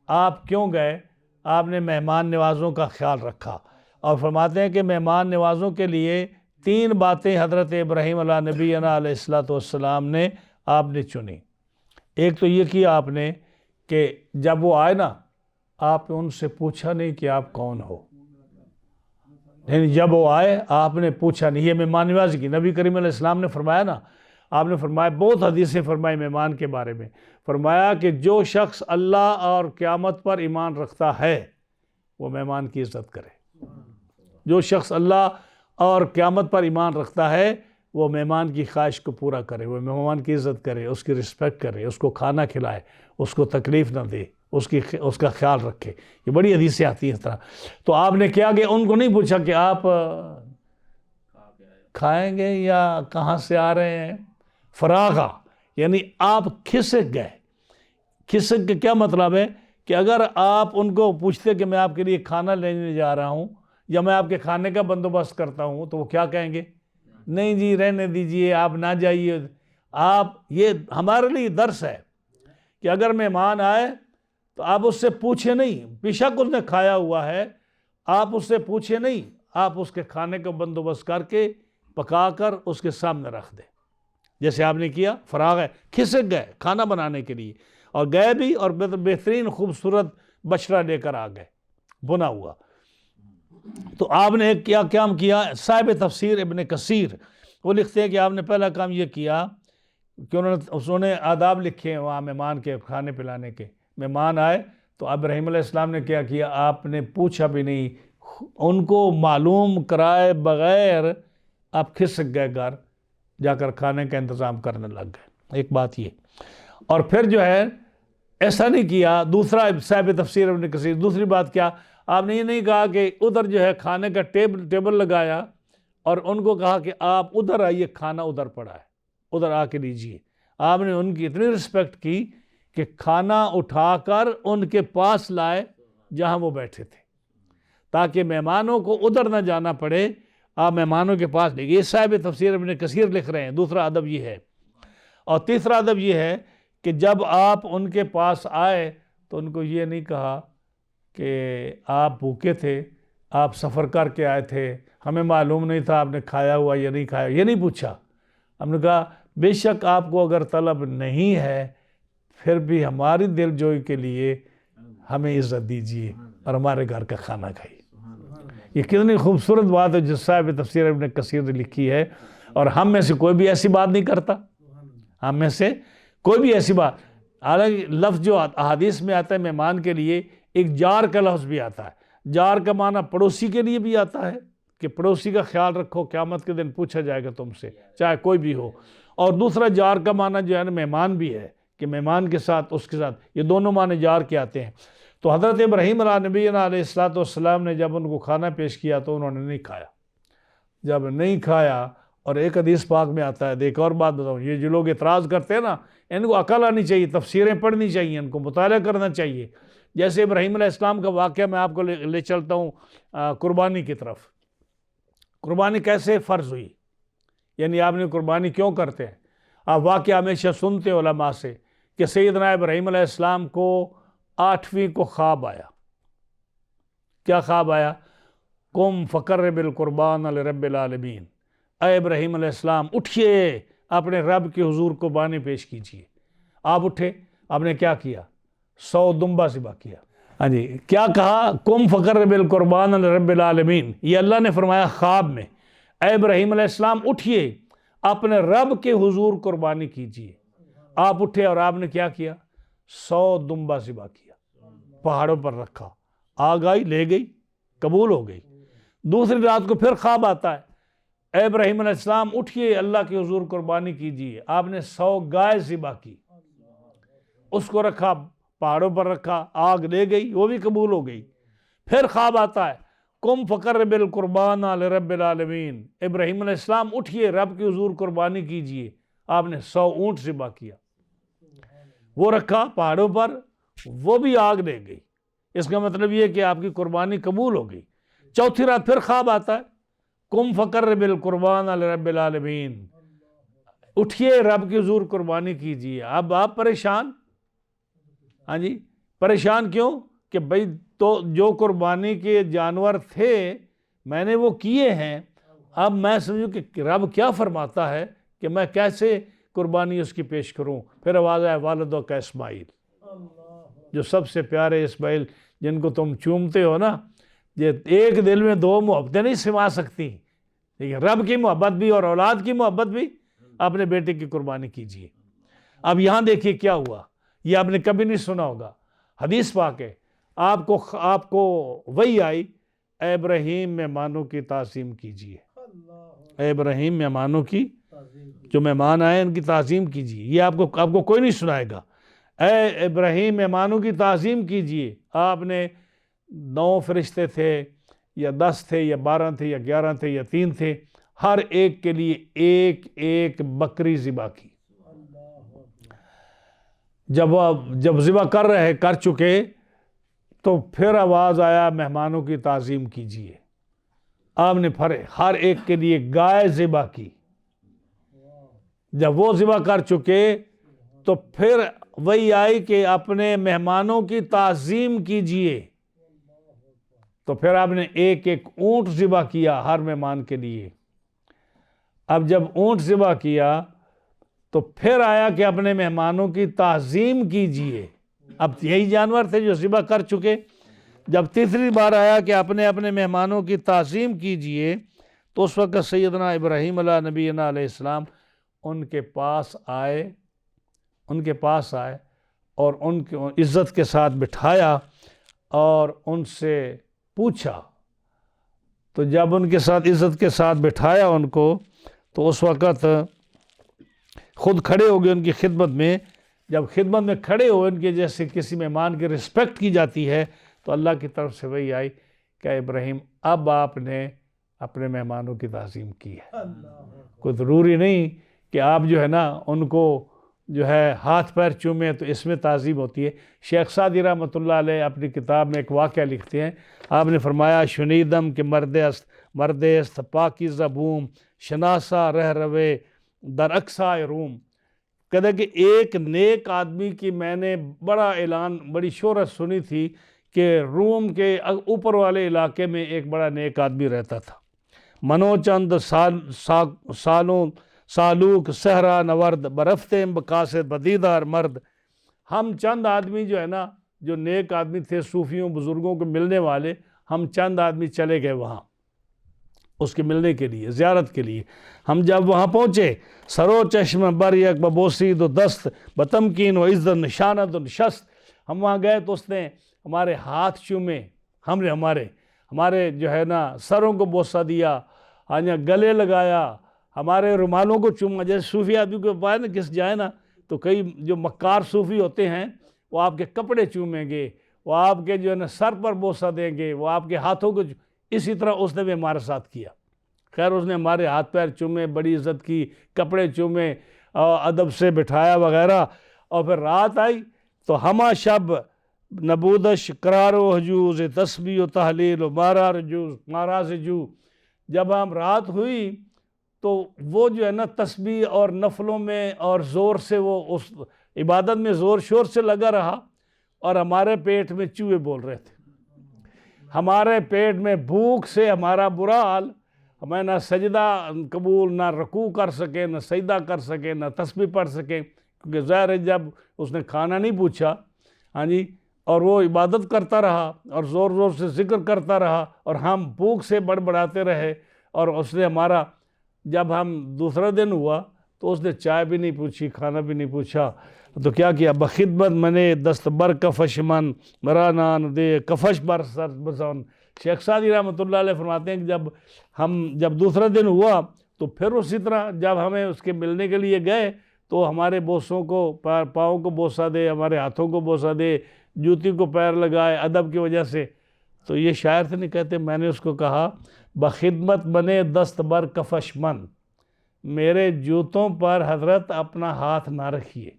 آپ کیوں گئے؟ آپ نے مہمان نوازوں کا خیال رکھا، اور فرماتے ہیں کہ مہمان نوازوں کے لیے 3 باتیں حضرت ابراہیم علیہ نبینا علیہ السلام نے آپ نے چنی۔ ایک تو یہ کیا آپ نے کہ جب وہ آئے نا، آپ نے ان سے پوچھا نہیں کہ آپ کون ہو، یعنی جب وہ آئے آپ نے پوچھا نہیں۔ یہ مہمان نوازی کی نبی کریم علیہ السلام نے فرمایا نا، آپ نے فرمایا، بہت حدیثیں فرمائی مہمان کے بارے میں، فرمایا کہ جو شخص اللہ اور قیامت پر ایمان رکھتا ہے وہ مہمان کی عزت کرے۔ جو شخص اللہ اور قیامت پر ایمان رکھتا ہے وہ مہمان کی خواہش کو پورا کرے، وہ مہمان کی عزت کرے، اس کی رسپیکٹ کرے، اس کو کھانا کھلائے، اس کو تکلیف نہ دے، اس کا خیال رکھے۔ یہ بڑی حدیثیں آتی ہیں اس طرح۔ تو آپ نے کیا کہ ان کو نہیں پوچھا کہ آپ کھائیں گے یا کہاں سے آ رہے ہیں، فراغا، یعنی آپ کھسک گئے۔ کھسک کے کیا مطلب ہے کہ اگر آپ ان کو پوچھتے کہ میں آپ کے لیے کھانا لینے جا رہا ہوں یا میں آپ کے کھانے کا بندوبست کرتا ہوں، تو وہ کیا کہیں گے؟ نہیں جی رہنے دیجئے، آپ نہ جائیے۔ یہ ہمارے لیے درس ہے کہ اگر مہمان آئے تو آپ اس سے پوچھے نہیں، بیشک اس نے کھایا ہوا ہے، آپ اس سے پوچھے نہیں، آپ اس کے کھانے کا بندوبست کر کے پکا کر اس کے سامنے رکھ دیں، جیسے آپ نے کیا۔ فراغ ہے، کھسک گئے کھانا بنانے کے لیے، اور گئے بھی، اور بہترین خوبصورت بچڑا لے کر آ گئے بنا ہوا۔ تو آپ نے کیا کام کیا؟ صاحب تفسیر ابن کثیر وہ لکھتے ہیں کہ آپ نے پہلا کام یہ کیا کہ انہوں نے آداب لکھے ہیں وہاں مہمان کے کھانے پلانے کے۔ مہمان آئے تو ابراہیم علیہ السلام نے کیا کیا؟ آپ نے پوچھا بھی نہیں، ان کو معلوم کرائے بغیر آپ کھسک گئے گھر جا کر کھانے کا انتظام کرنے لگ گئے۔ ایک بات یہ، اور پھر جو ہے ایسا نہیں کیا۔ دوسرا صاحب تفسیر ابن کثیر دوسری بات کیا؟ آپ نے یہ نہیں کہا کہ ادھر جو ہے کھانے کا ٹیبل لگایا اور ان کو کہا کہ آپ ادھر آئیے، کھانا ادھر پڑا ہے، ادھر آ کے لیجئے۔ آپ نے ان کی اتنی رسپیکٹ کی کہ کھانا اٹھا کر ان کے پاس لائے جہاں وہ بیٹھے تھے، تاکہ مہمانوں کو ادھر نہ جانا پڑے، آپ مہمانوں کے پاس لے گئے۔ یہ صاحب تفسیر ابن کثیر لکھ رہے ہیں۔ دوسرا ادب یہ ہے، اور تیسرا ادب یہ ہے کہ جب آپ ان کے پاس آئے تو ان کو یہ نہیں کہا کہ آپ بھوکے تھے، آپ سفر کر کے آئے تھے، ہمیں معلوم نہیں تھا آپ نے کھایا ہوا یا نہیں کھایا، یہ نہیں پوچھا۔ ہم نے کہا بے شک آپ کو اگر طلب نہیں ہے پھر بھی ہماری دل جوئی کے لیے ہمیں عزت دیجیے اور ہمارے گھر کا کھانا کھائیے۔ یہ کتنی خوبصورت بات ہے جو صاحب تفسیر ابن کثیر نے لکھی ہے، اور ہم میں سے کوئی بھی ایسی بات نہیں کرتا۔ ہم میں سے کوئی بھی ایسی بات، حالانکہ لفظ جو احادیث میں آتا ہے مہمان کے لیے، ایک جار کا لفظ بھی آتا ہے۔ جار کا معنی پڑوسی کے لیے بھی آتا ہے کہ پڑوسی کا خیال رکھو، قیامت کے دن پوچھا جائے گا تم سے، چاہے کوئی بھی ہو۔ اور دوسرا جار کا معنی جو ہے نا مہمان بھی ہے، کہ مہمان کے ساتھ، اس کے ساتھ، یہ دونوں معنی جار کے آتے ہیں۔ تو حضرت ابراہیم علیہ نبینا علیہ السلام نے جب ان کو کھانا پیش کیا تو انہوں نے نہیں کھایا۔ جب نہیں کھایا اور ایک حدیث پاک میں آتا ہے، ایک اور بات بتاؤں، یہ جو لوگ اعتراض کرتے ہیں نا، ان کو عقل آنی چاہیے، تفسیریں پڑھنی چاہیے، ان کو مطالعہ کرنا چاہیے۔ جیسے ابراہیم علیہ السلام کا واقعہ میں آپ کو لے چلتا ہوں قربانی کی طرف۔ قربانی کیسے فرض ہوئی، یعنی آپ نے قربانی کیوں کرتے ہیں؟ آپ واقعہ ہمیشہ سنتے علماء سے کہ سیدنا ابراہیم علیہ السلام کو 8ویں کو خواب آیا۔ کیا خواب آیا؟ قم فقرب القربان لرب العالمین، اے ابراہیم علیہ السلام اٹھئے، اپنے رب کے حضور قربانی پیش کیجئے۔ آپ اٹھے، آپ نے کیا کیا؟ 100 دمبا ذبح کیا۔ ہاں جی، کیا کہا؟ قم فقرب القربان لرب العالمین، یہ اللہ نے فرمایا خواب میں، اے ابراہیم علیہ السلام اٹھئے، اپنے رب کے حضور قربانی کیجئے۔ آپ اٹھے اور آپ نے کیا کیا؟ 100 دمبا ذبح کیا، پہاڑوں پر رکھا، آگ آئی لے گئی، قبول ہو گئی۔ دوسری رات کو پھر خواب آتا ہے، اے ابراہیم علیہ السلام اٹھئے، اللہ کے حضور قربانی کیجئے۔ آپ نے 100 گائے ذبح کی، اس کو رکھا، پہاڑوں پر رکھا، آگ لے گئی، وہ بھی قبول ہو گئی۔ پھر خواب آتا ہے، قم فقرب القربان لرب العالمین، ابراہیم علیہ السلام اٹھئے، رب کے حضور قربانی کیجئے۔ آپ نے 100 اونٹ ذبح کیا، وہ رکھا پہاڑوں پر، وہ بھی آگ لے گئی۔ اس کا مطلب یہ کہ آپ کی قربانی قبول ہو گئی۔ چوتھی رات پھر خواب آتا ہے، قم فقرب القربان لرب العالمین، اٹھئے، رب کے حضور قربانی کیجئے۔ اب آپ پریشان، ہاں جی، پریشان کیوں؟ کہ بھئی تو جو قربانی کے جانور تھے میں نے وہ کیے ہیں، اب میں سمجھوں کہ رب کیا فرماتا ہے کہ میں کیسے قربانی اس کی پیش کروں۔ پھر آواز آئے والدہ کا اسماعیل، جو سب سے پیارے اسماعیل، جن کو تم چومتے ہو نا، یہ ایک دل میں 2 محبتیں نہیں سما سکتی، لیکن رب کی محبت بھی اور اولاد کی محبت بھی، اپنے بیٹے کی قربانی کیجیے۔ اب یہاں دیکھیے کیا ہوا، یہ آپ نے کبھی نہیں سنا ہوگا، حدیث پاک ہے، آپ کو وحی آئی، اے ابراہیم مہمانوں کی تعظیم کیجیے، اے ابراہیم مہمانوں کی، جو مہمان آئے ان کی تعظیم کیجیے۔ یہ آپ کو کوئی نہیں سنائے گا، اے ابراہیم مہمانوں کی تعظیم کیجیے۔ آپ نے 9 فرشتے تھے یا 10 تھے یا 12 تھے یا 11 تھے یا 3 تھے، ہر ایک کے لیے ایک بکری ذبح کی۔ جب ذبح کر چکے تو پھر آواز آیا مہمانوں کی تعظیم کیجیے۔ آپ نے ہر ایک کے لیے گائے ذبح کی۔ جب وہ ذبح کر چکے تو پھر وہی آئی کہ اپنے مہمانوں کی تعظیم کیجیے، تو پھر آپ نے ایک اونٹ ذبح کیا ہر مہمان کے لیے۔ اب جب اونٹ ذبح کیا تو پھر آیا کہ اپنے مہمانوں کی تعظیم کیجیے۔ اب یہی جانور تھے جو ذبح کر چکے، جب تیسری بار آیا کہ اپنے مہمانوں کی تعظیم کیجیے، تو اس وقت سیدنا ابراہیم علیہ نبینا علیہ السلام ان کے پاس آئے اور ان کو عزت کے ساتھ بٹھایا اور ان سے پوچھا۔ تو جب ان کے ساتھ عزت کے ساتھ بٹھایا ان کو، تو اس وقت خود کھڑے ہو گئے ان کی خدمت میں۔ جب خدمت میں کھڑے ہوئے، ان کے جیسے کسی مہمان کی رسپیکٹ کی جاتی ہے، تو اللہ کی طرف سے وہی آئی کہ ابراہیم اب آپ نے اپنے مہمانوں کی تعظیم کی ہے۔ کوئی ضروری نہیں کہ آپ جو ہے نا ان کو جو ہے ہاتھ پیر چومیں تو اس میں تعظیم ہوتی ہے۔ شیخ سعدی رحمۃ اللہ علیہ اپنی کتاب میں ایک واقعہ لکھتے ہیں، آپ نے فرمایا شنیدم کہ مرد است پاکیزہ بوم شناسا رہ روے در اقصائے روم۔ کہتے کہ ایک نیک آدمی کی میں نے بڑی شہرت سنی تھی کہ روم کے اوپر والے علاقے میں ایک بڑا نیک آدمی رہتا تھا۔ منو چند سالوک صحرا نورد برفتے بقاصد بدیدار مرد۔ ہم چند آدمی جو ہے نا، جو نیک آدمی تھے، صوفیوں بزرگوں کو ملنے والے، ہم چند آدمی چلے گئے وہاں اس کے ملنے کے لیے، زیارت کے لیے۔ ہم جب وہاں پہنچے، سرو چشم بر یک ببوسید و دست بتمکین و عزت نشاند و نشست۔ ہم وہاں گئے تو اس نے ہمارے ہاتھ چومے، ہم نے ہمارے جو ہے نا سروں کو بوسہ دیا، گلے لگایا، ہمارے رومالوں کو چوما۔ جیسے صوفی آدمی کو پائے نا کس جائے نا، تو کئی جو مکار صوفی ہوتے ہیں وہ آپ کے کپڑے چومیں گے، وہ آپ کے جو ہے نا سر پر بوسہ دیں گے، وہ آپ کے ہاتھوں کو اسی طرح اس نے بھی ہمارے ساتھ کیا۔ خیر اس نے ہمارے ہاتھ پیر چومے، بڑی عزت کی، کپڑے چومے، ادب سے بٹھایا وغیرہ، اور پھر رات آئی تو ہمہ شب نبودش قرار و حجوز تسبیح و تحلیل و مارا رجوع، جب ہم رات ہوئی تو وہ جو ہے نا تسبیح اور نفلوں میں اور زور سے وہ اس عبادت میں زور شور سے لگا رہا، اور ہمارے پیٹ میں چوہے بول رہے تھے، ہمارے پیٹ میں بھوک سے ہمارا برا حال، ہمیں نہ سجدہ قبول، نہ رکوع کر سکے، نہ سجدہ کر سکے، نہ تسبیح پڑھ سکے، کیونکہ ظاہر ہے جب اس نے کھانا نہیں پوچھا، ہاں جی، اور وہ عبادت کرتا رہا اور زور زور سے ذکر کرتا رہا، اور ہم بھوک سے بڑبڑاتے رہے، اور اس نے ہمارا، جب ہم دوسرا دن ہوا تو اس نے چائے بھی نہیں پوچھی، کھانا بھی نہیں پوچھا، تو کیا کیا؟ بخدمت منے دست بر کفش من مرا نان دے کفش بر سر بزون۔ شیخ سعدی رحمۃ اللہ علیہ فرماتے ہیں کہ جب دوسرا دن ہوا تو پھر اسی طرح جب ہمیں اس کے ملنے کے لیے گئے تو ہمارے بوسوں کو پاؤں کو بوسہ دے، ہمارے ہاتھوں کو بوسہ دے، جوتی کو پیر لگائے ادب کی وجہ سے۔ تو یہ شاعر تھے، نہیں کہتے، میں نے اس کو کہا بخدمت بنے دست بر کفش من، میرے جوتوں پر حضرت اپنا ہاتھ نہ رکھیے،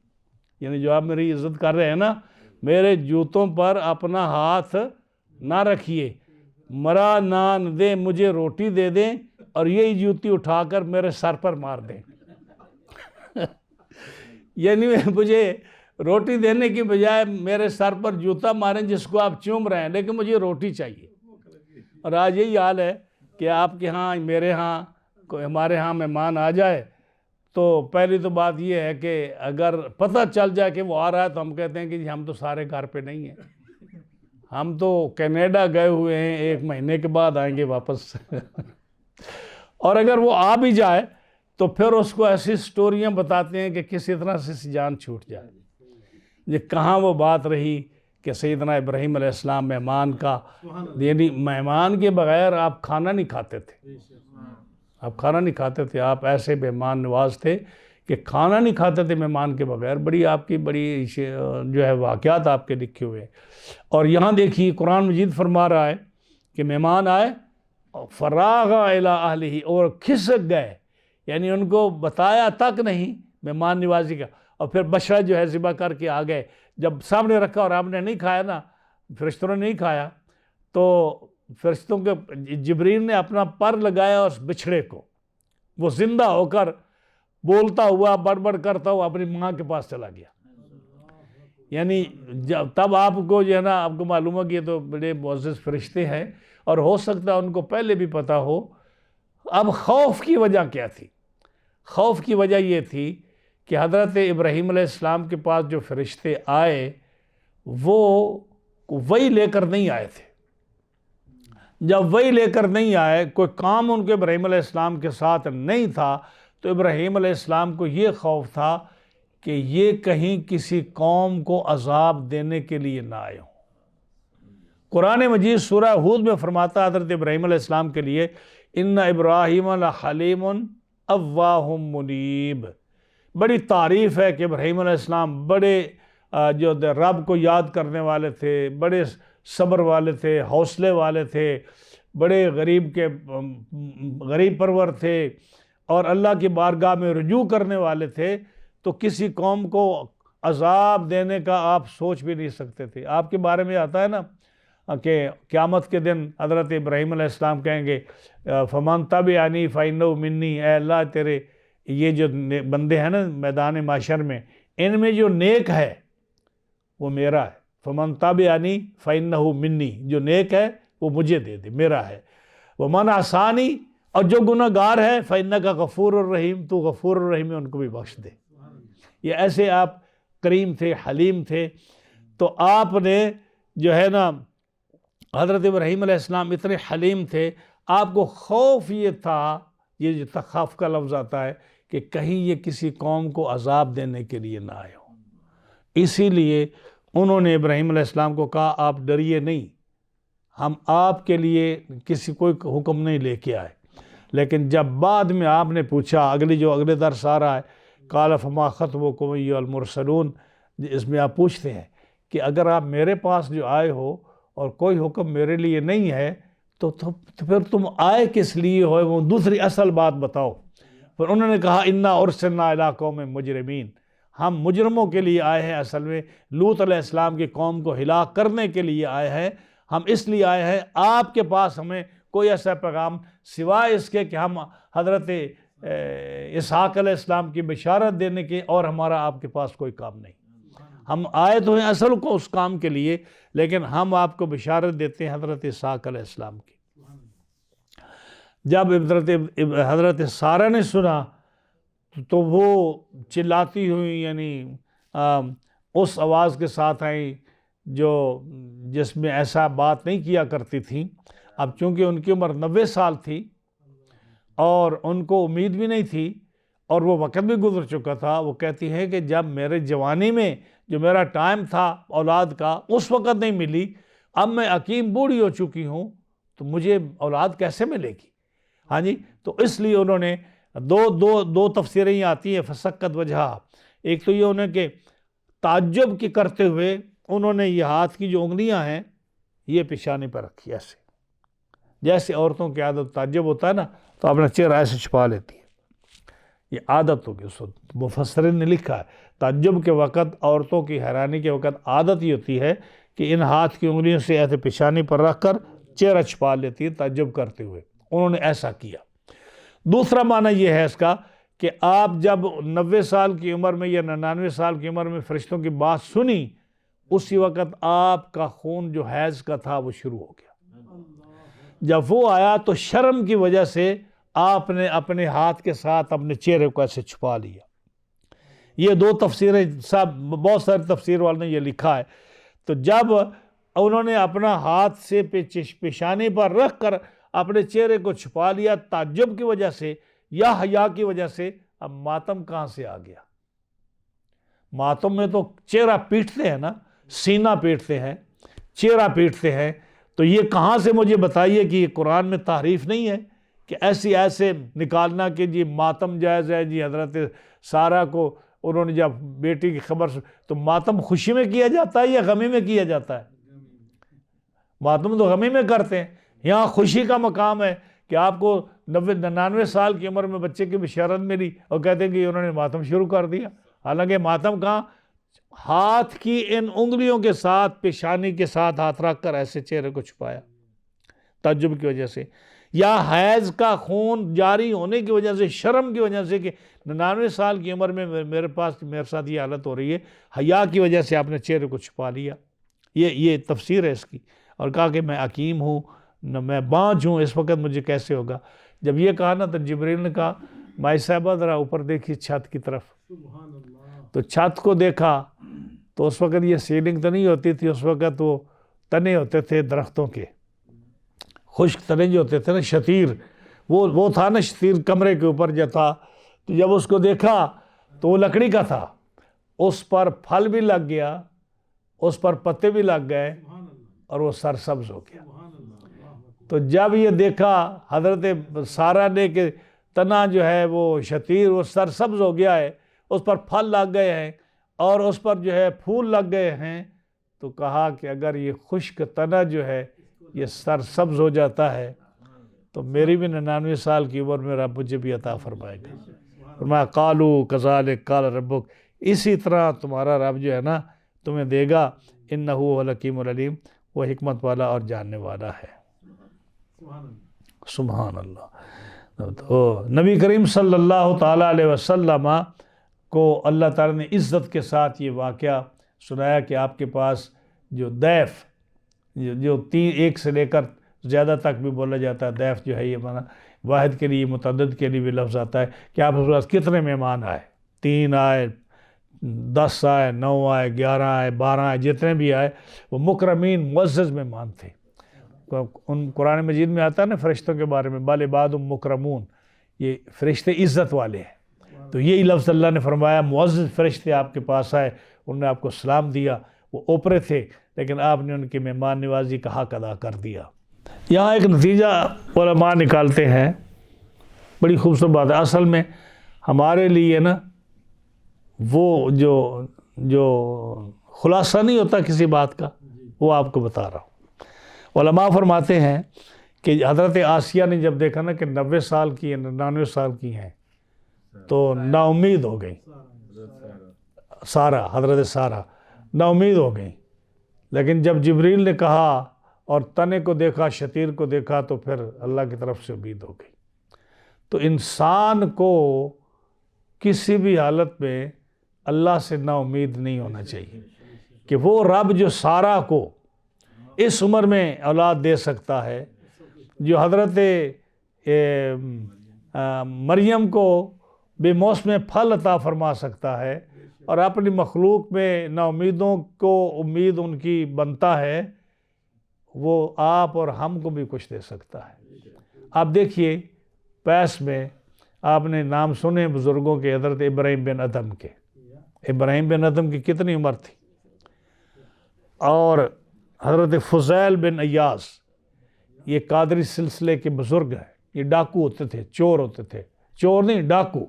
یعنی جو آپ میری عزت کر رہے ہیں نا، میرے جوتوں پر اپنا ہاتھ نہ رکھیے، مرا نان دے، مجھے روٹی دے دیں اور یہی جوتی اٹھا کر میرے سر پر مار دیں۔ یعنی مجھے روٹی دینے کی بجائے میرے سر پر جوتا ماریں جس کو آپ چوم رہے ہیں، لیکن مجھے روٹی چاہیے۔ اور آج یہی حال ہے کہ آپ کے ہاں، میرے ہاں، ہمارے ہاں مہمان آ جائے تو پہلی تو بات یہ ہے کہ اگر پتہ چل جائے کہ وہ آ رہا ہے تو ہم کہتے ہیں کہ جی ہم تو سارے گھر پہ نہیں ہیں، ہم تو کینیڈا گئے ہوئے ہیں، 1 مہینے کے بعد آئیں گے واپس۔ اور اگر وہ آ بھی جائے تو پھر اس کو ایسی سٹوریاں بتاتے ہیں کہ کسی طرح سے جان چھوٹ جائے۔ یہ کہاں وہ بات رہی کہ سیدنا ابراہیم علیہ السلام مہمان کا، یعنی مہمان کے بغیر آپ کھانا نہیں کھاتے تھے، آپ کھانا نہیں کھاتے تھے، آپ ایسے مہمان نواز تھے کہ کھانا نہیں کھاتے تھے مہمان کے بغیر۔ بڑی آپ کی بڑی جو ہے واقعات آپ کے لکھے ہوئے ہیں۔ اور یہاں دیکھیے قرآن مجید فرما رہا ہے کہ مہمان آئے فراغ الی اہلہ، اور کھسک گئے، یعنی ان کو بتایا تک نہیں مہمان نوازی کا، اور پھر بشرا جو ہے ذبح کر کے آ گئے۔ جب سامنے رکھا اور آپ نے نہیں کھایا نا، فرشتوں نے نہیں کھایا، تو فرشتوں کے جبریل نے اپنا پر لگایا اس بچھڑے کو، وہ زندہ ہو کر بولتا ہوا بڑبڑ کرتا ہوا اپنی ماں کے پاس چلا گیا۔ یعنی تب آپ کو جو ہے نا، آپ کو معلوم ہے کہ یہ تو بڑے معزز فرشتے ہیں، اور ہو سکتا ہے ان کو پہلے بھی پتا ہو۔ اب خوف کی وجہ کیا تھی؟ خوف کی وجہ یہ تھی کہ حضرت ابراہیم علیہ السلام کے پاس جو فرشتے آئے وہ وہی لے کر نہیں آئے تھے۔ جب وہی لے کر نہیں آئے، کوئی کام ان کے ابراہیم علیہ السلام کے ساتھ نہیں تھا، تو ابراہیم علیہ السلام کو یہ خوف تھا کہ یہ کہیں کسی قوم کو عذاب دینے کے لیے نہ آئے ہوں۔ قرآن مجید سورہ ہود میں فرماتا حضرت ابراہیم علیہ السلام کے لیے ان ابراہیم لحلیم اواہ منیب۔ بڑی تعریف ہے کہ ابراہیم علیہ السلام بڑے جو رب کو یاد کرنے والے تھے، بڑے صبر والے تھے، حوصلے والے تھے، بڑے غریب پرور تھے، اور اللہ کی بارگاہ میں رجوع کرنے والے تھے۔ تو کسی قوم کو عذاب دینے کا آپ سوچ بھی نہیں سکتے تھے۔ آپ کے بارے میں آتا ہے نا کہ قیامت کے دن حضرت ابراہیم علیہ السلام کہیں گے فَمَن تَبِعَنِي فَإِنَّهُ مِنِّي، اے اللہ تیرے یہ جو بندے ہیں نا میدان محشر میں، ان میں جو نیک ہے وہ میرا ہے۔ فَمَن تَبِعَنِي فَإِنَّهُ مِنِّي، جو نیک ہے وہ مجھے دے دے، میرا ہے۔ وَمَنْ عَصَانِي، اور جو گناہ گار ہے فَإِنَّكَ غَفُورٌ رَحِيمٌ، تو غفور الرحیم ہے، ان کو بھی بخش دے۔ یہ ایسے آپ کریم تھے، حلیم تھے۔ تو آپ نے جو ہے نا، حضرت ابراہیم علیہ السلام اتنے حلیم تھے، آپ کو خوف یہ تھا، یہ جو تخاف کا لفظ آتا ہے، کہ کہیں یہ کسی قوم کو عذاب دینے کے لیے نہ آئے ہوں۔ اسی لیے انہوں نے ابراہیم علیہ السلام کو کہا آپ ڈریے نہیں، ہم آپ کے لیے کوئی حکم نہیں لے کے آئے۔ لیکن جب بعد میں آپ نے پوچھا، اگلے درس آ رہا ہے، قال فما خطبکم ایھا المرسلون، اس میں آپ پوچھتے ہیں کہ اگر آپ میرے پاس جو آئے ہو اور کوئی حکم میرے لیے نہیں ہے تو پھر تم آئے کس لیے ہو، وہ دوسری اصل بات بتاؤ۔ پھر انہوں نے کہا انا ارسلنا الی قوم مجرمین، ہم مجرموں کے لیے آئے ہیں، اصل میں لوط علیہ السلام کی قوم کو ہلاک کرنے کے لیے آئے ہیں، ہم اس لیے آئے ہیں، آپ کے پاس ہمیں کوئی ایسا پیغام سوائے اس کے کہ ہم حضرت اسحاق علیہ السلام کی بشارت دینے کے، اور ہمارا آپ کے پاس کوئی کام نہیں۔ ہم آئے تو ہیں اصل کو اس کام کے لیے، لیکن ہم آپ کو بشارت دیتے ہیں حضرت اسحاق علیہ السلام کی۔ جب حضرت سارہ نے سنا تو وہ چلاتی ہوئی، یعنی اس آواز کے ساتھ آئیں جس میں ایسا بات نہیں کیا کرتی تھیں۔ اب چونکہ ان کی عمر 90 سال تھی اور ان کو امید بھی نہیں تھی اور وہ وقت بھی گزر چکا تھا، وہ کہتی ہیں کہ جب میرے جوانی میں جو میرا ٹائم تھا اولاد کا اس وقت نہیں ملی، اب میں حکیم بوڑھی ہو چکی ہوں تو مجھے اولاد کیسے ملے گی؟ ہاں جی، تو اس لیے انہوں نے دو تفسیریں یہ آتی ہیں فسکت وجہا۔ ایک تو یہ انہوں نے کہ تعجب کی کرتے ہوئے انہوں نے یہ ہاتھ کی جو انگلیاں ہیں یہ پیشانی پر رکھی، ایسے جیسے عورتوں کی عادت، تعجب ہوتا ہے نا تو اپنا چہرہ ایسے چھپا لیتی ہے، یہ عادت ہوگی اس وقت۔ مفسرین نے لکھا ہے تعجب کے وقت، عورتوں کی حیرانی کے وقت عادت یہ ہوتی ہے کہ ان ہاتھ کی انگلیوں سے ایسے پیشانی پر رکھ کر چہرہ چھپا لیتی ہے تعجب کرتے ہوئے، انہوں نے ایسا کیا۔ دوسرا معنی یہ ہے اس کا کہ آپ جب 90 سال کی عمر میں یا 99 سال کی عمر میں فرشتوں کی بات سنی، اسی وقت آپ کا خون جو حیض کا تھا وہ شروع ہو گیا۔ جب وہ آیا تو شرم کی وجہ سے آپ نے اپنے ہاتھ کے ساتھ اپنے چہرے کو ایسے چھپا لیا۔ یہ دو تفسیریں، بہت سارے تفسیر والوں نے یہ لکھا ہے۔ تو جب انہوں نے اپنا ہاتھ سے پیشانی پر رکھ کر اپنے چہرے کو چھپا لیا تعجب کی وجہ سے یا حیا کی وجہ سے، اب ماتم کہاں سے آ گیا؟ ماتم میں تو چہرہ پیٹتے ہیں نا، سینہ پیٹتے ہیں، چہرہ پیٹتے ہیں، تو یہ کہاں سے مجھے بتائیے کہ یہ قرآن میں تعریف نہیں ہے کہ ایسے نکالنا کہ جی ماتم جائز ہے۔ جی حضرت سارہ کو انہوں نے جب بیٹی کی خبر تو ماتم خوشی میں کیا جاتا ہے یا غمی میں کیا جاتا ہے؟ ماتم تو غمی میں کرتے ہیں، یہاں خوشی کا مقام ہے کہ آپ کو 99 سال کی عمر میں بچے کی بشارت ملی اور کہتے ہیں کہ انہوں نے ماتم شروع کر دیا۔ حالانکہ ماتم کہاں؟ ہاتھ کی ان انگلیوں کے ساتھ پیشانی کے ساتھ ہاتھ رکھ کر ایسے چہرے کو چھپایا تعجب کی وجہ سے، یا حیض کا خون جاری ہونے کی وجہ سے، شرم کی وجہ سے کہ 99 سال کی عمر میں میرے ساتھ یہ حالت ہو رہی ہے، حیا کی وجہ سے آپ نے چہرے کو چھپا لیا۔ یہ تفسیر ہے اس کی، اور کہا کہ میں حکیم ہوں، نہ میں بانجھ ہوں، اس وقت مجھے کیسے ہوگا؟ جب یہ کہا نا تو جبریل نے کہا مائی صاحبہ ذرا اوپر دیکھی چھت کی طرف، تو چھت کو دیکھا تو اس وقت یہ سیلنگ تو نہیں ہوتی تھی، اس وقت وہ تنے ہوتے تھے درختوں کے، خشک تنے جو ہوتے تھے نا، شتیر، وہ تھا نا شتیر کمرے کے اوپر جو تھا، تو جب اس کو دیکھا تو وہ لکڑی کا تھا، اس پر پھل بھی لگ گیا، اس پر پتے بھی لگ گئے اور وہ سرسبز ہو گیا۔ تو جب یہ دیکھا حضرت سارہ نے کہ تنا جو ہے وہ شتیر وہ سرسبز ہو گیا ہے، اس پر پھل لگ گئے ہیں اور اس پر جو ہے پھول لگ گئے ہیں، تو کہا کہ اگر یہ خشک تنا جو ہے یہ سرسبز ہو جاتا ہے تو میری بھی 99 سال کی عمر میں رب مجھے بھی عطا فرمائے گا۔ فرمایا قالوا کذالک قال ربک، اسی طرح تمہارا رب جو ہے نا تمہیں دے گا، انہ هو الحکیم العلیم، وہ حکمت والا اور جاننے والا ہے۔ سبحان اللہ۔ تو نبی کریم صلی اللہ تعالیٰ علیہ وسلم کو اللہ تعالیٰ نے عزت کے ساتھ یہ واقعہ سنایا کہ آپ کے پاس جو ضیف، جو ایک سے لے کر زیادہ تک بھی بولا جاتا ہے، ضیف جو ہے یہ معنی واحد کے لیے متعدد کے لیے بھی لفظ آتا ہے کہ آپ کے پاس کتنے مہمان آئے، 3 آئے، 10 آئے، 9 آئے، 11 آئے، 12 آئے، جتنے بھی آئے وہ مکرمین معزز مہمان تھے۔ ان قرآن مجید میں آتا ہے نا فرشتوں کے بارے میں بل عباد مکرمون، یہ فرشتے عزت والے ہیں، تو یہی لفظ اللہ نے فرمایا معزز فرشتے آپ کے پاس آئے، انہوں نے آپ کو سلام دیا، وہ اوپرے تھے لیکن آپ نے ان کی مہمان نوازی کا حق ادا کر دیا۔ یہاں ایک نتیجہ علماء نکالتے ہیں، بڑی خوبصورت بات ہے، اصل میں ہمارے لیے نا وہ جو خلاصہ نہیں ہوتا کسی بات کا، وہ آپ کو بتا رہا ہوں۔ علماء فرماتے ہیں کہ حضرت آسیہ نے جب دیکھا نا کہ 90 سال کی 99 سال کی ہیں تو نا امید ہو گئی، سارہ، حضرت سارہ نا امید ہو گئی، لیکن جب جبریل نے کہا اور تنے کو دیکھا، شتیر کو دیکھا، تو پھر اللہ کی طرف سے امید ہو گئی۔ تو انسان کو کسی بھی حالت میں اللہ سے نا امید نہیں ہونا چاہیے کہ وہ رب جو سارہ کو اس عمر میں اولاد دے سکتا ہے، جو حضرت مریم کو بے موسم پھل عطا فرما سکتا ہے، اور اپنی مخلوق میں نا امیدوں کو امید ان کی بنتا ہے، وہ آپ اور ہم کو بھی کچھ دے سکتا ہے۔ آپ دیکھیے پیس میں آپ نے نام سنے بزرگوں کے، حضرت ابراہیم بن ادھم کے۔ ابراہیم بن ادھم کی کتنی عمر تھی؟ اور حضرت فضیل بن ایاز، یہ قادری سلسلے کے بزرگ ہیں، یہ ڈاکو ہوتے تھے، چور ہوتے تھے، چور نہیں ڈاکو۔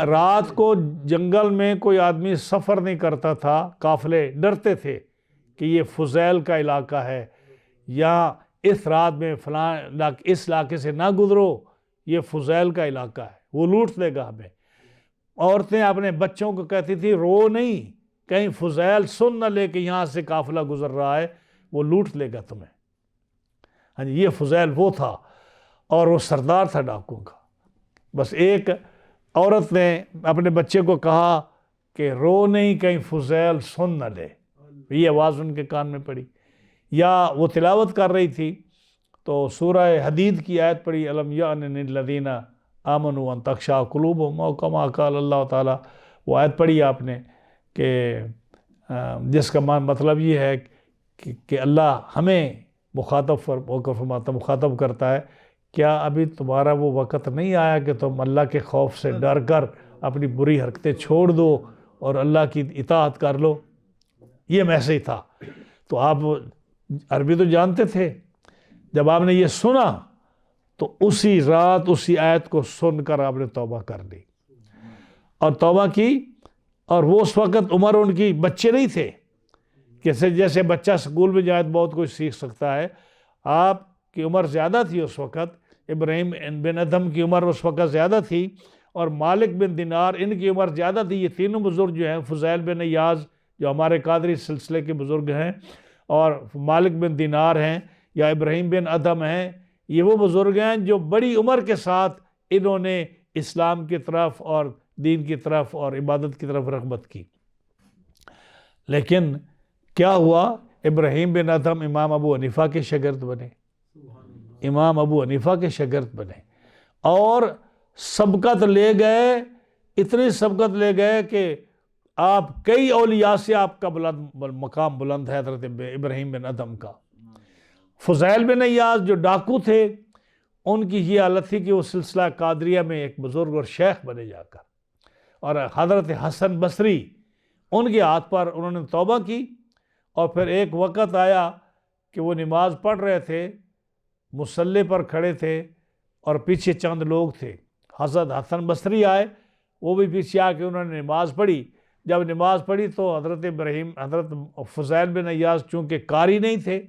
رات کو جنگل میں کوئی آدمی سفر نہیں کرتا تھا، قافلے ڈرتے تھے کہ یہ فضیل کا علاقہ ہے، یا اس رات میں فلاں اس علاقے سے نہ گزرو، یہ فضیل کا علاقہ ہے، وہ لوٹ لے گا ہمیں۔ عورتیں اپنے بچوں کو کہتی تھی رو نہیں، کہیں فضیل سن نہ لے کہ یہاں سے قافلہ گزر رہا ہے، وہ لوٹ لے گا تمہیں۔ ہاں جی، یہ فضیل وہ تھا، اور وہ سردار تھا ڈاکوں کا۔ بس ایک عورت نے اپنے بچے کو کہا کہ رو نہیں، کہیں فضیل سن نہ لے، یہ آواز ان کے کان میں پڑی۔ یا وہ تلاوت کر رہی تھی تو سورہ حدید کی آیت پڑھی، الم یعن للذین آمنوا ان تخشع قلوبہم او کما قال اللہ تعالیٰ، وہ آیت پڑھی آپ نے کہ جس کا مطلب یہ ہے کہ اللہ ہمیں مخاطب کرتا ہے، کیا ابھی تمہارا وہ وقت نہیں آیا کہ تم اللہ کے خوف سے ڈر کر اپنی بری حرکتیں چھوڑ دو اور اللہ کی اطاعت کر لو؟ یہ میسیج تھا۔ تو آپ عربی تو جانتے تھے، جب آپ نے یہ سنا تو اسی رات اسی آیت کو سن کر آپ نے توبہ کر لی اور توبہ کی۔ اور وہ اس وقت عمر ان کی بچے نہیں تھے، جیسے بچہ سکول میں جائے تو بہت کچھ سیکھ سکتا ہے۔ آپ کی عمر زیادہ تھی اس وقت، ابراہیم بن ادھم کی عمر اس وقت زیادہ تھی، اور مالک بن دینار ان کی عمر زیادہ تھی۔ یہ تینوں بزرگ جو ہیں، فضیل بن ایاز جو ہمارے قادری سلسلے کے بزرگ ہیں، اور مالک بن دینار ہیں، یا ابراہیم بن ادھم ہیں، یہ وہ بزرگ ہیں جو بڑی عمر کے ساتھ انہوں نے اسلام کی طرف اور دین کی طرف اور عبادت کی طرف رغبت کی۔ لیکن کیا ہوا؟ ابراہیم بن ادھم امام ابو حنیفہ کے شاگرد بنے، امام ابو حنیفہ کے شاگرد بنے، اور سبقت لے گئے، اتنی سبقت لے گئے کہ آپ کئی اولیاء سے آپ کا مقام بلند ہے حضرت ابراہیم بن ادھم کا۔ فضیل بن ایاز جو ڈاکو تھے، ان کی یہ حالت تھی کہ وہ سلسلہ قادریہ میں ایک بزرگ اور شیخ بنے جا کر، اور حضرت حسن بصری ان کے ہاتھ پر انہوں نے توبہ کی۔ اور پھر ایک وقت آیا کہ وہ نماز پڑھ رہے تھے، مصلی پر کھڑے تھے، اور پیچھے چند لوگ تھے، حضرت حسن بصری آئے، وہ بھی پیچھے آ کے انہوں نے نماز پڑھی۔ جب نماز پڑھی تو حضرت فضیل بن ایاز چونکہ قاری نہیں تھے،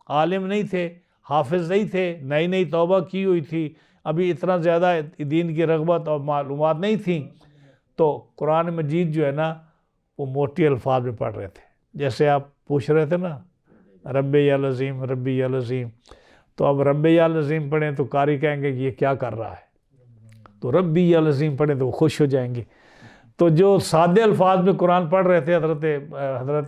عالم نہیں تھے، حافظ نہیں تھے، نئی نئی توبہ کی ہوئی تھی، ابھی اتنا زیادہ دین کی رغبت اور معلومات نہیں تھیں، تو قرآن مجید جو ہے نا وہ موٹی الفاظ میں پڑھ رہے تھے۔ جیسے آپ پوچھ رہے تھے نا ربی یا لذیم ربی یا لذیم، تو اب ربی یا لذیم پڑھیں تو قاری کہیں گے یہ کیا کر رہا ہے، تو ربی یا لذیم پڑھیں تو وہ خوش ہو جائیں گے۔ تو جو سادے الفاظ میں قرآن پڑھ رہے تھے حضرت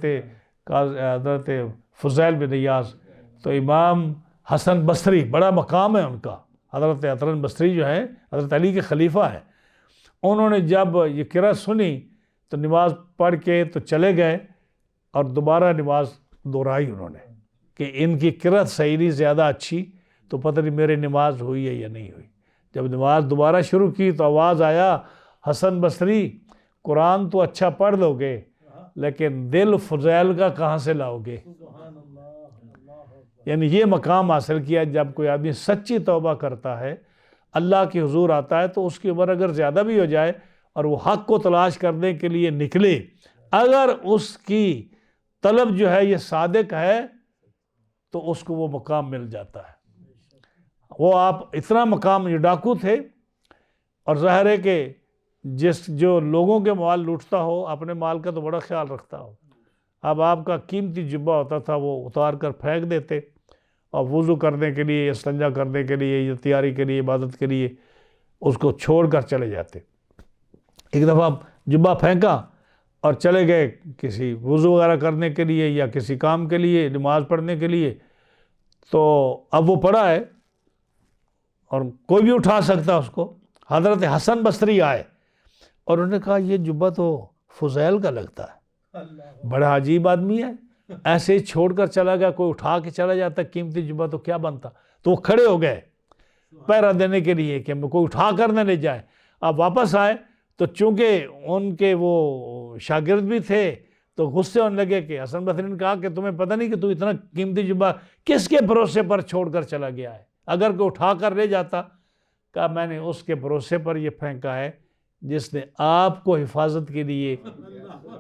فضیل بن ایاز، تو امام حسن بصری، بڑا مقام ہے ان کا، حضرت حسن بصری جو ہے حضرت علی کے خلیفہ ہیں، انہوں نے جب یہ قرأت سنی تو نماز پڑھ کے تو چلے گئے، اور دوبارہ نماز دہرائی انہوں نے کہ ان کی قرأت صحیح نہیں، زیادہ اچھی، تو پتہ نہیں میری نماز ہوئی ہے یا نہیں ہوئی۔ جب نماز دوبارہ شروع کی تو آواز آیا، حسن بصری قرآن تو اچھا پڑھ لو گے لیکن دل فضیل کا کہاں سے لاؤ گے؟ یعنی یہ مقام حاصل کیا جب کوئی آدمی سچی توبہ کرتا ہے، اللہ کے حضور آتا ہے، تو اس کی عمر اگر زیادہ بھی ہو جائے اور وہ حق کو تلاش کرنے کے لیے نکلے، اگر اس کی طلب جو ہے یہ صادق ہے تو اس کو وہ مقام مل جاتا ہے۔ وہ آپ اتنا مقام، یہ ڈاکو تھے، اور ظاہر ہے کہ جو لوگوں کے مال لوٹتا ہو اپنے مال کا تو بڑا خیال رکھتا ہو. اب آپ کا قیمتی جبہ ہوتا تھا وہ اتار کر پھینک دیتے، اور وضو کرنے کے لیے، استنجا کرنے کے لیے، یا تیاری کے لیے، عبادت کے لیے اس کو چھوڑ کر چلے جاتے. ایک دفعہ جبہ پھینکا اور چلے گئے کسی وضو وغیرہ کرنے کے لیے یا کسی کام کے لیے، نماز پڑھنے کے لیے، تو اب وہ پڑا ہے اور کوئی بھی اٹھا سکتا اس کو. حضرت حسن بصری آئے اور انہوں نے کہا یہ جبہ تو فضیل کا لگتا ہے، بڑا عجیب آدمی ہے، ایسے ہی چھوڑ کر چلا گیا، کوئی اٹھا کے چلا جاتا قیمتی جبہ تو کیا بنتا. تو وہ کھڑے ہو گئے پہرا دینے کے لیے کہ کوئی اٹھا کر نہ لے جائے. اب واپس آئے تو چونکہ ان کے وہ شاگرد بھی تھے تو غصے ہونے لگے کہ حسن بصری نے کہا کہ تمہیں پتہ نہیں کہ تو اتنا قیمتی جبہ کس کے بھروسے پر چھوڑ کر چلا گیا ہے، اگر کوئی اٹھا کر لے جاتا. کہا میں نے اس کے بھروسے پر یہ پھینکا ہے جس نے آپ کو حفاظت کے لیے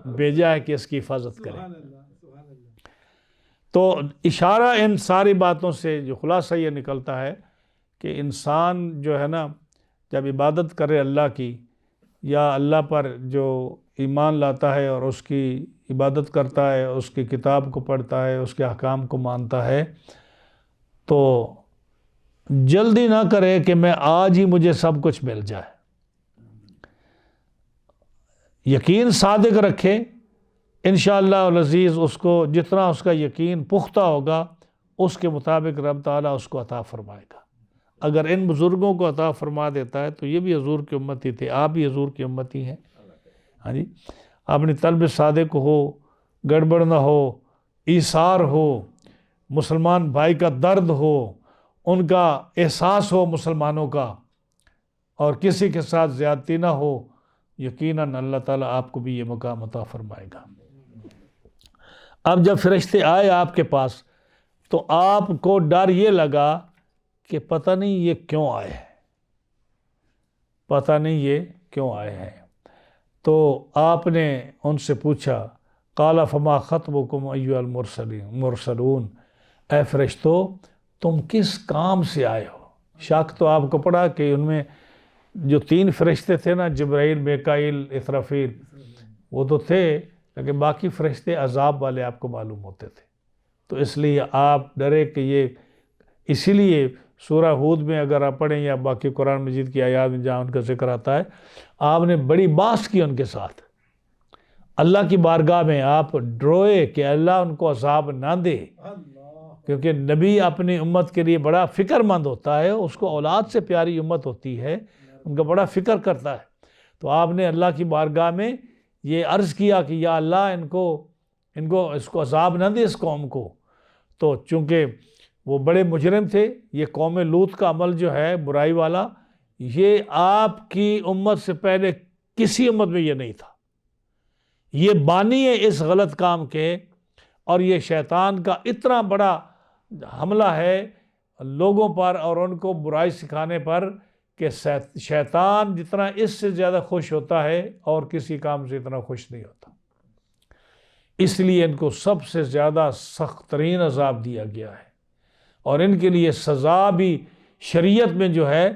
بھیجا ہے کہ اس کی حفاظت کریں. تو اشارہ ان ساری باتوں سے جو خلاصہ یہ نکلتا ہے کہ انسان جو ہے نا جب عبادت کرے اللہ کی، یا اللہ پر جو ایمان لاتا ہے اور اس کی عبادت کرتا ہے، اس کی کتاب کو پڑھتا ہے، اس کے احکام کو مانتا ہے، تو جلدی نہ کرے کہ میں آج ہی مجھے سب کچھ مل جائے. یقین صادق رکھے، انشاءاللہ العزیز اس کو جتنا اس کا یقین پختہ ہوگا اس کے مطابق رب تعالیٰ اس کو عطا فرمائے گا. اگر ان بزرگوں کو عطا فرما دیتا ہے تو یہ بھی حضور کی امتی تھے، آپ بھی حضور کی امتی ہیں. ہاں جی، اپنی طلب صادق ہو، گڑبڑ نہ ہو، ایثار ہو، مسلمان بھائی کا درد ہو، ان کا احساس ہو مسلمانوں کا، اور کسی کے ساتھ زیادتی نہ ہو، یقیناً اللہ تعالیٰ آپ کو بھی یہ مقام عطا فرمائے گا. اب جب فرشتے آئے آپ کے پاس تو آپ کو ڈر یہ لگا کہ پتہ نہیں یہ کیوں آئے ہیں، پتہ نہیں یہ کیوں آئے ہیں. تو آپ نے ان سے پوچھا قال فما خطبکم ایھا المرسلون، اے فرشتو تم کس کام سے آئے ہو. شک تو آپ کو پڑا کہ ان میں جو 3 فرشتے تھے نا، جبرائیل، میکائیل، اسرافیل، وہ تو تھے، لیکن باقی فرشتے عذاب والے آپ کو معلوم ہوتے تھے. تو اس لیے آپ ڈرے کہ یہ، اسی لیے سورہ ہود میں اگر آپ پڑھیں یا باقی قرآن مجید کی آیات میں جہاں ان کا ذکر آتا ہے، آپ نے بڑی بحث کی ان کے ساتھ اللہ کی بارگاہ میں. آپ ڈروئے کہ اللہ ان کو عذاب نہ دے، کیونکہ نبی اپنی امت کے لیے بڑا فکر مند ہوتا ہے، اس کو اولاد سے پیاری امت ہوتی ہے، ان کا بڑا فکر کرتا ہے. تو آپ نے اللہ کی بارگاہ میں یہ عرض کیا کہ یا اللہ اس کو عذاب نہ دے اس قوم کو. تو چونکہ وہ بڑے مجرم تھے، یہ قوم لوط کا عمل جو ہے برائی والا، یہ آپ کی امت سے پہلے کسی امت میں یہ نہیں تھا. یہ بانی ہے اس غلط کام کے، اور یہ شیطان کا اتنا بڑا حملہ ہے لوگوں پر اور ان کو برائی سکھانے پر کہ شیطان جتنا اس سے زیادہ خوش ہوتا ہے اور کسی کام سے اتنا خوش نہیں ہوتا. اس لیے ان کو سب سے زیادہ سخت ترین عذاب دیا گیا ہے، اور ان کے لیے سزا بھی شریعت میں جو ہے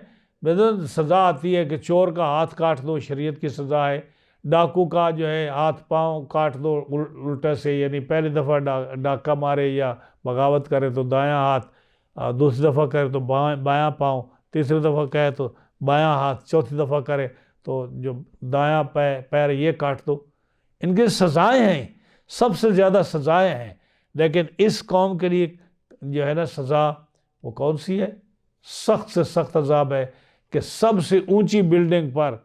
سزا آتی ہے کہ چور کا ہاتھ کاٹ دو، شریعت کی سزا ہے. ڈاکو کا جو ہے ہاتھ پاؤں کاٹ دو الٹا سے، یعنی پہلی دفعہ ڈاکہ مارے یا بغاوت کرے تو دایاں ہاتھ، دوسری دفعہ کرے تو بایاں پاؤں، تیسری دفعہ کہے تو بایاں ہاتھ، چوتھی دفعہ کرے تو جو دایاں پیر یہ کاٹ دو. ان کے سزائیں ہیں، سب سے زیادہ سزائیں ہیں. لیکن اس قوم کے لیے جو ہے نا سزا وہ کون سی ہے؟ سخت سے سخت عذاب ہے کہ سب سے اونچی بلڈنگ پر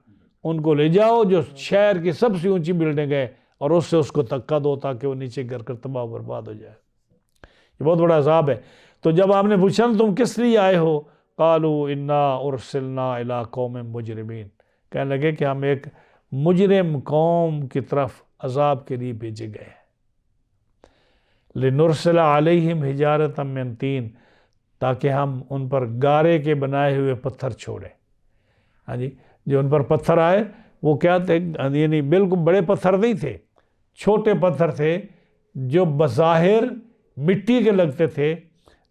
ان کو لے جاؤ جو شہر کی سب سے اونچی بلڈنگ ہے، اور اس سے اس کو دھکا دو تاکہ وہ نیچے گر کر تباہ و برباد ہو جائے. یہ بہت بڑا عذاب ہے. تو جب آپ نے پوچھا تم کس لیے آئے ہو، قالوا انا ارسلنا الی قوم مجرمین، کہنے لگے کہ ہم ایک مجرم قوم کی طرف عذاب کے لیے بھیجے گئے ہیں. لنرسل علیہم حجارۃ من طین، تاکہ ہم ان پر گارے کے بنائے ہوئے پتھر چھوڑیں. ہاں جی، جو ان پر پتھر آئے وہ کیا تھے؟ یعنی بالکل بڑے پتھر نہیں تھے، چھوٹے پتھر تھے جو بظاہر مٹی کے لگتے تھے،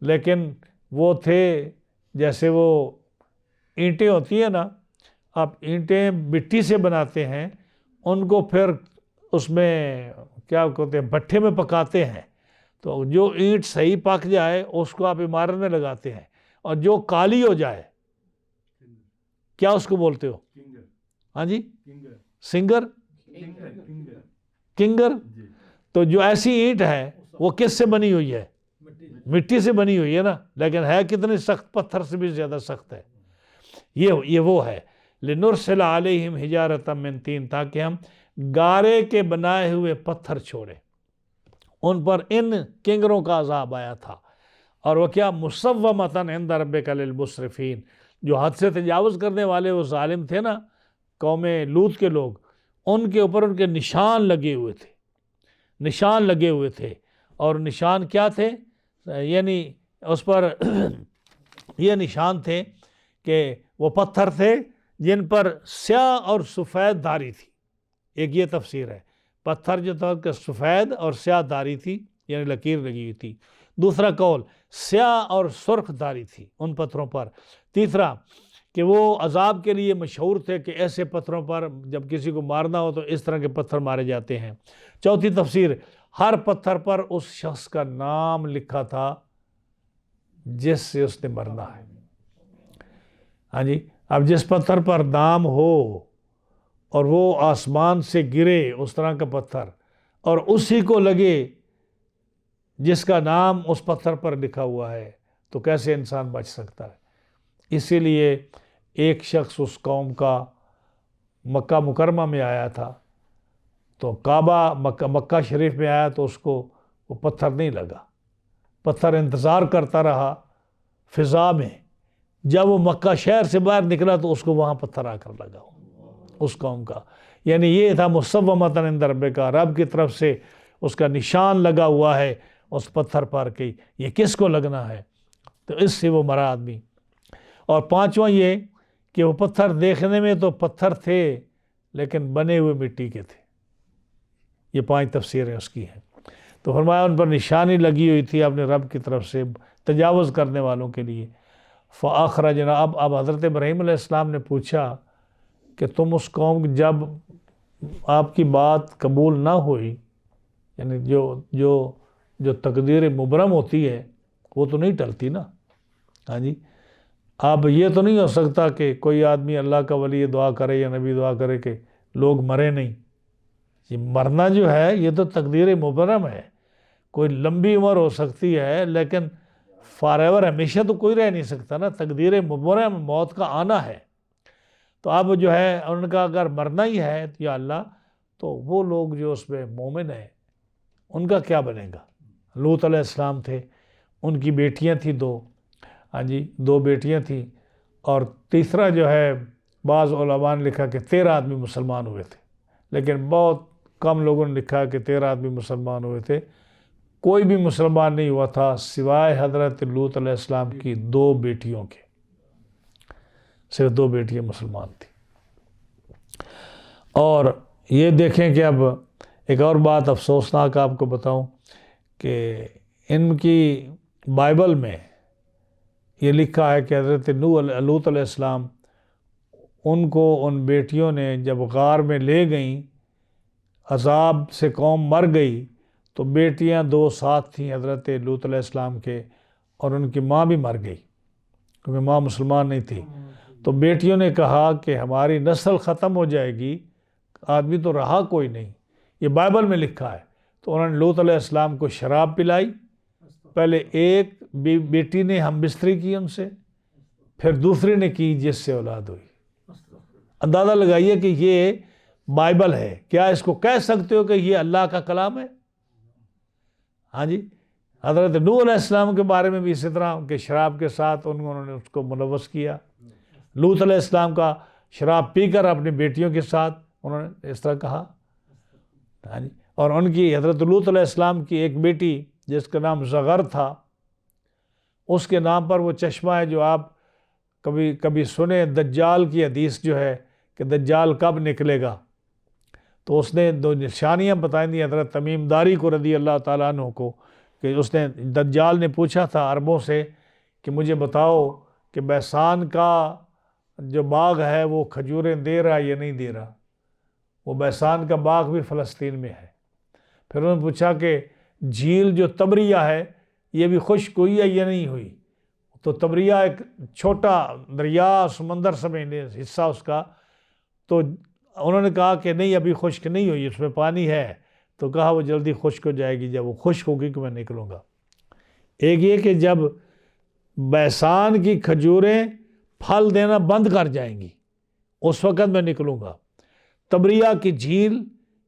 لیکن وہ تھے جیسے وہ اینٹیں ہوتی ہیں نا، آپ اینٹیں مٹی سے بناتے ہیں، ان کو پھر اس میں کیا کہتے ہیں بھٹے میں پکاتے ہیں، تو جو اینٹ صحیح پک جائے اس کو آپ عمارت میں لگاتے ہیں، اور جو کالی ہو جائے کیا اس کو بولتے ہو؟ ہاں جی، سنگر، کنگر۔ تو جو ایسی اینٹ ہے وہ کس سے بنی ہوئی ہے؟ مٹی سے بنی ہوئی ہے نا، لیکن ہے کتنی سخت؟ پتھر سے بھی زیادہ سخت ہے۔ یہ وہ ہے لِنُرْسِلَ عَلَيْهِمْ حِجَارَةً مِّن طِينٍ، تاکہ ہم گارے کے بنائے ہوئے پتھر چھوڑے۔ ان پر ان کنگروں کا عذاب آیا تھا، اور وہ کیا؟ مُصَوَّمَةً عِندَ رَبِّكَ لِلْمُسْرِفِينَ، جو حد سے تجاوز کرنے والے وہ ظالم تھے نا، قوم لوط کے لوگ، ان کے اوپر ان کے نشان لگے ہوئے تھے، نشان لگے ہوئے تھے۔ اور نشان کیا تھے؟ یعنی اس پر یہ نشان تھے کہ وہ پتھر تھے جن پر سیاہ اور سفید دھاری تھی۔ ایک یہ تفسیر ہے، پتھر جو تھا کہ سفید اور سیاہ دھاری تھی، یعنی لکیر لگی ہوئی تھی۔ دوسرا قول، سیاہ اور سرخ دھاری تھی ان پتھروں پر۔ تیسرا کہ وہ عذاب کے لیے مشہور تھے کہ ایسے پتھروں پر جب کسی کو مارنا ہو تو اس طرح کے پتھر مارے جاتے ہیں۔ چوتھی تفسیر، ہر پتھر پر اس شخص کا نام لکھا تھا جس سے اس نے مرنا ہے۔ ہاں جی، اب جس پتھر پر نام ہو اور وہ آسمان سے گرے اس طرح کا پتھر، اور اسی کو لگے جس کا نام اس پتھر پر لکھا ہوا ہے، تو کیسے انسان بچ سکتا ہے؟ اسی لیے ایک شخص اس قوم کا مکہ مکرمہ میں آیا تھا، تو کعبہ مکہ شریف میں آیا تو اس کو وہ پتھر نہیں لگا، پتھر انتظار کرتا رہا فضا میں۔ جب وہ مکہ شہر سے باہر نکلا تو اس کو وہاں پتھر آ کر لگا اس قوم کا۔ یعنی یہ تھا مُصَوَّمَةً عِندَ رَبِّكَ، رب کی طرف سے اس کا نشان لگا ہوا ہے اس پتھر پر کہ یہ کس کو لگنا ہے، تو اس سے وہ مرا آدمی۔ اور پانچواں یہ کہ وہ پتھر دیکھنے میں تو پتھر تھے لیکن بنے ہوئے مٹی کے تھے۔ یہ 5 تفسیریں اس کی ہیں۔ تو فرمایا ان پر نشانی لگی ہوئی تھی اپنے رب کی طرف سے تجاوز کرنے والوں کے لیے۔ فَأَخْرَجْنَا، اب حضرت ابراہیم علیہ السلام نے پوچھا کہ تم اس قوم جب آپ کی بات قبول نہ ہوئی، یعنی جو تقدیر مبرم ہوتی ہے وہ تو نہیں ٹلتی نا۔ ہاں جی، اب یہ تو نہیں ہو سکتا کہ کوئی آدمی اللہ کا ولی دعا کرے یا نبی دعا کرے کہ لوگ مرے نہیں۔ یہ مرنا جو ہے یہ تو تقدیر مبرم ہے، کوئی لمبی عمر ہو سکتی ہے لیکن فار ایور ہمیشہ تو کوئی رہ نہیں سکتا نا، تقدیر مبرم موت کا آنا ہے۔ تو اب جو ہے ان کا اگر مرنا ہی ہے یا اللہ، تو وہ لوگ جو اس میں مومن ہیں ان کا کیا بنے گا؟ لوط علیہ السلام تھے، ان کی بیٹیاں تھیں 2، ہاں جی 2 بیٹیاں تھیں، اور تیسرا جو ہے بعض علماء نے لکھا کہ 13 آدمی مسلمان ہوئے تھے، لیکن بہت کم لوگوں نے لکھا کہ 13 آدمی مسلمان ہوئے تھے۔ کوئی بھی مسلمان نہیں ہوا تھا سوائے حضرت لوط علیہ السلام کی 2 بیٹیوں کے، صرف 2 بیٹیاں مسلمان تھیں۔ اور یہ دیکھیں کہ اب ایک اور بات افسوسناک آپ کو بتاؤں کہ ان کی بائبل میں یہ لکھا ہے کہ حضرت لوط علیہ السلام ان کو ان بیٹیوں نے جب غار میں لے گئیں، عذاب سے قوم مر گئی، تو بیٹیاں 2 ساتھ تھیں حضرت لوط علیہ السلام کے، اور ان کی ماں بھی مر گئی کیونکہ ماں مسلمان نہیں تھی۔ تو بیٹیوں نے کہا کہ ہماری نسل ختم ہو جائے گی، آدمی تو رہا کوئی نہیں، یہ بائبل میں لکھا ہے۔ تو انہوں نے لوط علیہ السلام کو شراب پلائی، پہلے ایک بیٹی نے ہم بستری کی ان سے، پھر دوسری نے کی جس سے اولاد ہوئی۔ اندازہ لگائیے کہ یہ بائبل ہے، کیا اس کو کہہ سکتے ہو کہ یہ اللہ کا کلام ہے؟ ہاں جی، حضرت نوح علیہ السلام کے بارے میں بھی اسی طرح کہ شراب کے ساتھ انہوں نے اس کو ملوث کیا۔ لوط علیہ السلام کا شراب پی کر اپنی بیٹیوں کے ساتھ انہوں نے اس طرح کہا۔ ہاں جی، اور ان کی حضرت لوط علیہ السلام کی ایک بیٹی جس کا نام زغر تھا، اس کے نام پر وہ چشمہ ہے جو آپ کبھی سنیں، دجال کی حدیث جو ہے کہ دجال کب نکلے گا، تو اس نے 2 نشانیاں بتائیں دی حضرت تمیم داری کو رضی اللہ تعالیٰ عنہ کو، کہ اس نے دجال نے پوچھا تھا عربوں سے کہ مجھے بتاؤ کہ بیسان کا جو باغ ہے وہ کھجوریں دے رہا یا نہیں دے رہا. وہ بیسان کا باغ بھی فلسطین میں ہے. پھر انہوں نے پوچھا کہ جھیل جو تبریہ ہے یہ بھی خشک ہوئی ہے یا نہیں ہوئی. تو تبریہ ایک چھوٹا دریا سمندر سمجھنے حصہ اس کا. تو انہوں نے کہا کہ نہیں ابھی خشک نہیں ہوئی، اس میں پانی ہے. تو کہا وہ جلدی خشک ہو جائے گی، جب وہ خشک ہوگی کہ میں نکلوں گا. ایک یہ کہ جب بیسان کی کھجوریں پھل دینا بند کر جائیں گی اس وقت میں نکلوں گا. تبریہ کی جھیل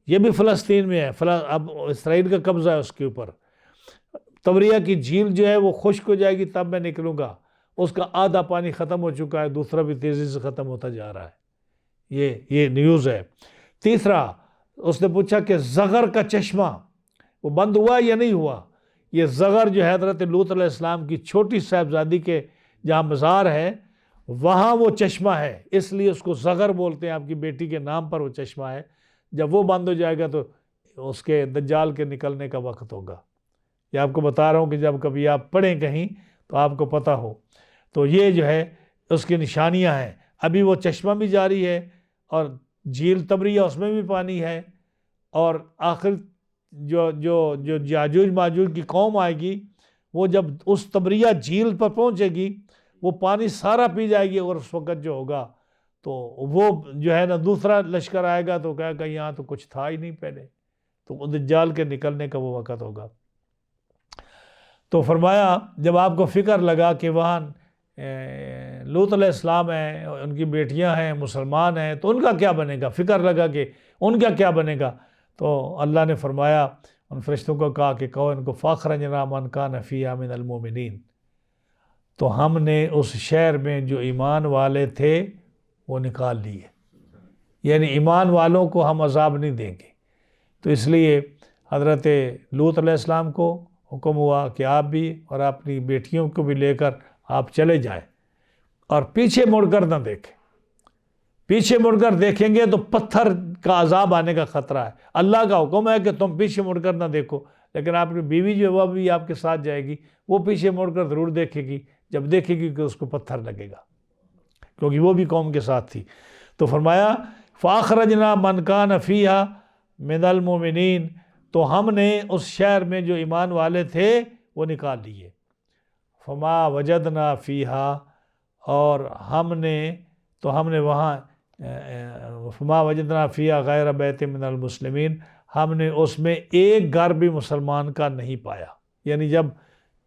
یہ بھی فلسطین میں ہے، اب اسرائیل کا قبضہ ہے اس کے اوپر. تبریہ کی جھیل جو ہے وہ خشک ہو جائے گی تب میں نکلوں گا. اس کا آدھا پانی ختم ہو چکا ہے، دوسرا بھی تیزی سے ختم ہوتا جا رہا ہے. یہ نیوز ہے. تیسرا اس نے پوچھا کہ زغر کا چشمہ وہ بند ہوا یا نہیں ہوا. یہ زغر جو ہے حضرت لوط علیہ السلام کی چھوٹی صاحبزادی کے جہاں مزار ہے وہاں وہ چشمہ ہے، اس لیے اس کو زغر بولتے ہیں. آپ کی بیٹی کے نام پر وہ چشمہ ہے. جب وہ بند ہو جائے گا تو اس کے دجال کے نکلنے کا وقت ہوگا. یہ آپ کو بتا رہا ہوں کہ جب کبھی آپ پڑھیں کہیں تو آپ کو پتہ ہو. تو یہ جو ہے اس کی نشانیاں ہیں. ابھی وہ چشمہ بھی جاری ہے اور جھیل تبریہ اس میں بھی پانی ہے. اور آخر جو یاجوج ماجوج کی قوم آئے گی وہ جب اس تبریہ جھیل پر پہنچے گی وہ پانی سارا پی جائے گی. اور اس وقت جو ہوگا تو وہ جو ہے نا دوسرا لشکر آئے گا تو کہے گا یہاں تو کچھ تھا ہی نہیں پہلے. تو دجال کے نکلنے کا وہ وقت ہوگا. تو فرمایا جب آپ کو فکر لگا کہ وہاں لوط علیہ السلام ہیں، ان کی بیٹیاں ہیں، مسلمان ہیں، تو ان کا کیا بنے گا. فکر لگا کہ ان کا کیا بنے گا. تو اللہ نے فرمایا ان فرشتوں کو کہا کہ کہو ان کو فَأَخْرَجْنَا مَنْ كَانَ فِيهَا مِنَ الْمُؤْمِنِينَ. تو ہم نے اس شہر میں جو ایمان والے تھے وہ نکال لیے. یعنی ایمان والوں کو ہم عذاب نہیں دیں گے. تو اس لیے حضرت لوط علیہ السلام کو حکم ہوا کہ آپ بھی اور اپنی بیٹیوں کو بھی لے کر آپ چلے جائیں اور پیچھے مڑ کر نہ دیکھیں. پیچھے مڑ کر دیکھیں گے تو پتھر کا عذاب آنے کا خطرہ ہے. اللہ کا حکم ہے کہ تم پیچھے مڑ کر نہ دیکھو، لیکن آپ کی بیوی جو ہے وہ بھی آپ کے ساتھ جائے گی، وہ پیچھے مڑ کر ضرور دیکھے گی. جب دیکھے گی کہ اس کو پتھر لگے گا کیونکہ وہ بھی قوم کے ساتھ تھی. تو فرمایا فَأَخْرَجْنَا مَنْ كَانَ فِيهَا مِنَ الْمُؤْمِنِينَ. تو ہم نے اس شہر میں جو ایمان والے تھے وہ نکال لیے. فَمَا وَجَدْنَا فِيهَا. اور ہم نے وہاں فَمَا وَجَدْنَا فِيهَا غَيْرَ بَيْتٍ مِنَ الْمُسْلِمِينَ. ہم نے اس میں ایک گھر بھی مسلمان کا نہیں پایا. یعنی جب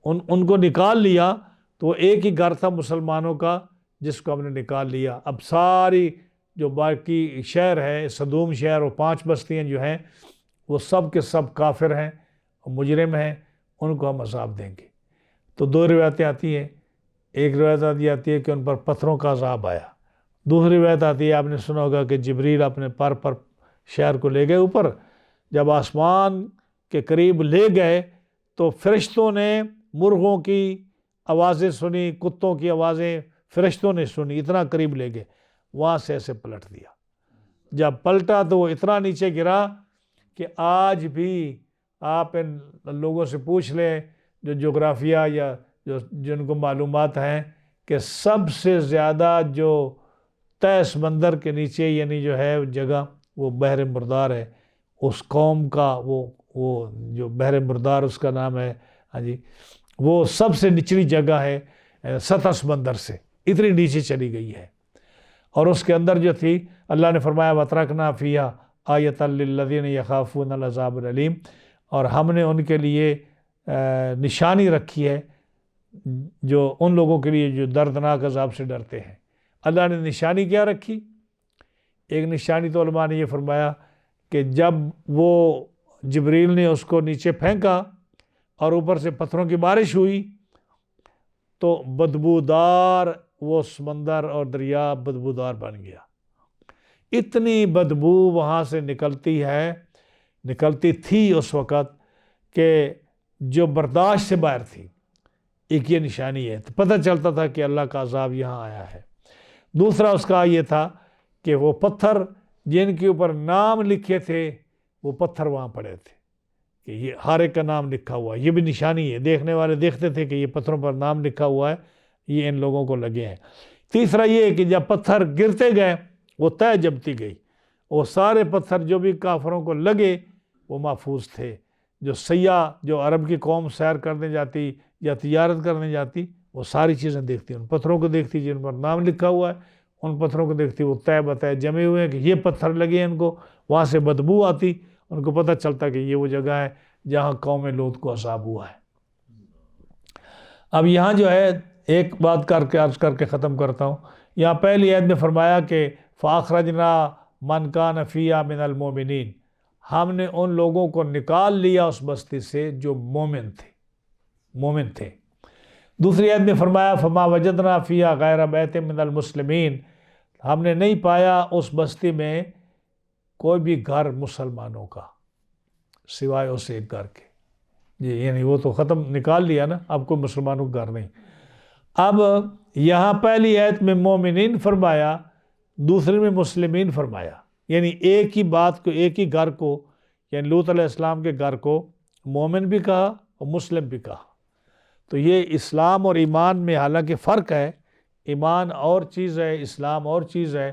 ان کو نکال لیا تو ایک ہی گھر تھا مسلمانوں کا جس کو ہم نے نکال لیا. اب ساری جو باقی شہر ہے صدوم شہر اور 5 بستیاں جو ہیں وہ سب کے سب کافر ہیں اور مجرم ہیں، ان کو ہم عذاب دیں گے. تو 2 روایتیں آتی ہیں. ایک روایت آتی ہے کہ ان پر پتھروں کا عذاب آیا. دوسری روایت آتی ہے آپ نے سنا ہوگا کہ جبریل اپنے پر شہر کو لے گئے اوپر. جب آسمان کے قریب لے گئے تو فرشتوں نے مرغوں کی آوازیں سنی، کتوں کی آوازیں فرشتوں نے سنی. اتنا قریب لے گئے، وہاں سے ایسے پلٹ دیا. جب پلٹا تو وہ اتنا نیچے گرا کہ آج بھی آپ ان لوگوں سے پوچھ لیں جو جغرافیہ یا جن کو معلومات ہیں کہ سب سے زیادہ جو تہ سمندر کے نیچے یعنی جو ہے جگہ وہ بحر مردار ہے. اس قوم کا وہ جو بحر مردار اس کا نام ہے، ہاں جی، وہ سب سے نچلی جگہ ہے سطح سمندر سے، اتنی نیچے چلی گئی ہے. اور اس کے اندر جو تھی اللہ نے فرمایا وَتَرَكْنَا فِيهَا آیَةً لِلَّذِينَ يَخَافُونَ الْعَذَابَ الْأَلِيمَ. اور ہم نے ان کے لیے نشانی رکھی ہے جو ان لوگوں کے لیے جو دردناک عذاب سے ڈرتے ہیں. اللہ نے نشانی کیا رکھی؟ ایک نشانی تو علماء نے یہ فرمایا کہ جب وہ جبریل نے اس کو نیچے پھینکا اور اوپر سے پتھروں کی بارش ہوئی تو بدبودار وہ سمندر اور دریا بدبودار بن گیا. اتنی بدبو وہاں سے نکلتی تھی اس وقت کہ جو برداشت سے باہر تھی. ایک یہ نشانی ہے، تو پتہ چلتا تھا کہ اللہ کا عذاب یہاں آیا ہے. دوسرا اس کا یہ تھا کہ وہ پتھر جن کے اوپر نام لکھے تھے وہ پتھر وہاں پڑے تھے کہ یہ ہر ایک کا نام لکھا ہوا ہے. یہ بھی نشانی ہے، دیکھنے والے دیکھتے تھے کہ یہ پتھروں پر نام لکھا ہوا ہے، یہ ان لوگوں کو لگے ہیں۔ تیسرا یہ ہے کہ جب پتھر گرتے گئے وہ طے جمتی گئی، وہ سارے پتھر جو بھی کافروں کو لگے وہ محفوظ تھے۔ جو سیاح، جو عرب کی قوم سیر کرنے جاتی یا تجارت کرنے جاتی، وہ ساری چیزیں دیکھتی، ان پتھروں کو دیکھتی جن پر نام لکھا ہوا ہے، ان پتھروں کو دیکھتی، وہ طے بطے جمے ہوئے ہیں کہ یہ پتھر لگے ہیں ان کو، وہاں سے بدبو آتی، ان کو پتہ چلتا کہ یہ وہ جگہ ہے جہاں قوم لوط کو عذاب ہوا ہے۔ اب یہاں جو ہے ایک بات عرض کر کے ختم کرتا ہوں۔ یہاں پہلی آیت میں فرمایا کہ فَأَخْرَجْنَا مَنْ كَانَ فِيهَا مِنَ الْمُؤْمِنِينَ، ہم نے ان لوگوں کو نکال لیا اس بستی سے جو مومن تھے۔ دوسری آیت میں فرمایا فَمَا وَجَدْنَا فِيهَا غَيْرَ بَيْتٍ مِنَ الْمُسْلِمِينَ، ہم نے نہیں پایا اس بستی میں کوئی بھی گھر مسلمانوں کا سوائے اس ایک گھر کے۔ یعنی وہ تو ختم، نکال لیا نا، اب کوئی مسلمانوں کا گھر نہیں۔ اب یہاں پہلی آیت میں مومنین فرمایا، دوسری میں مسلمین فرمایا، یعنی ایک ہی بات کو، ایک ہی گھر کو، یعنی لوط علیہ السلام کے گھر کو مومن بھی کہا اور مسلم بھی کہا۔ تو یہ اسلام اور ایمان میں حالانکہ فرق ہے، ایمان اور چیز ہے، اسلام اور چیز ہے،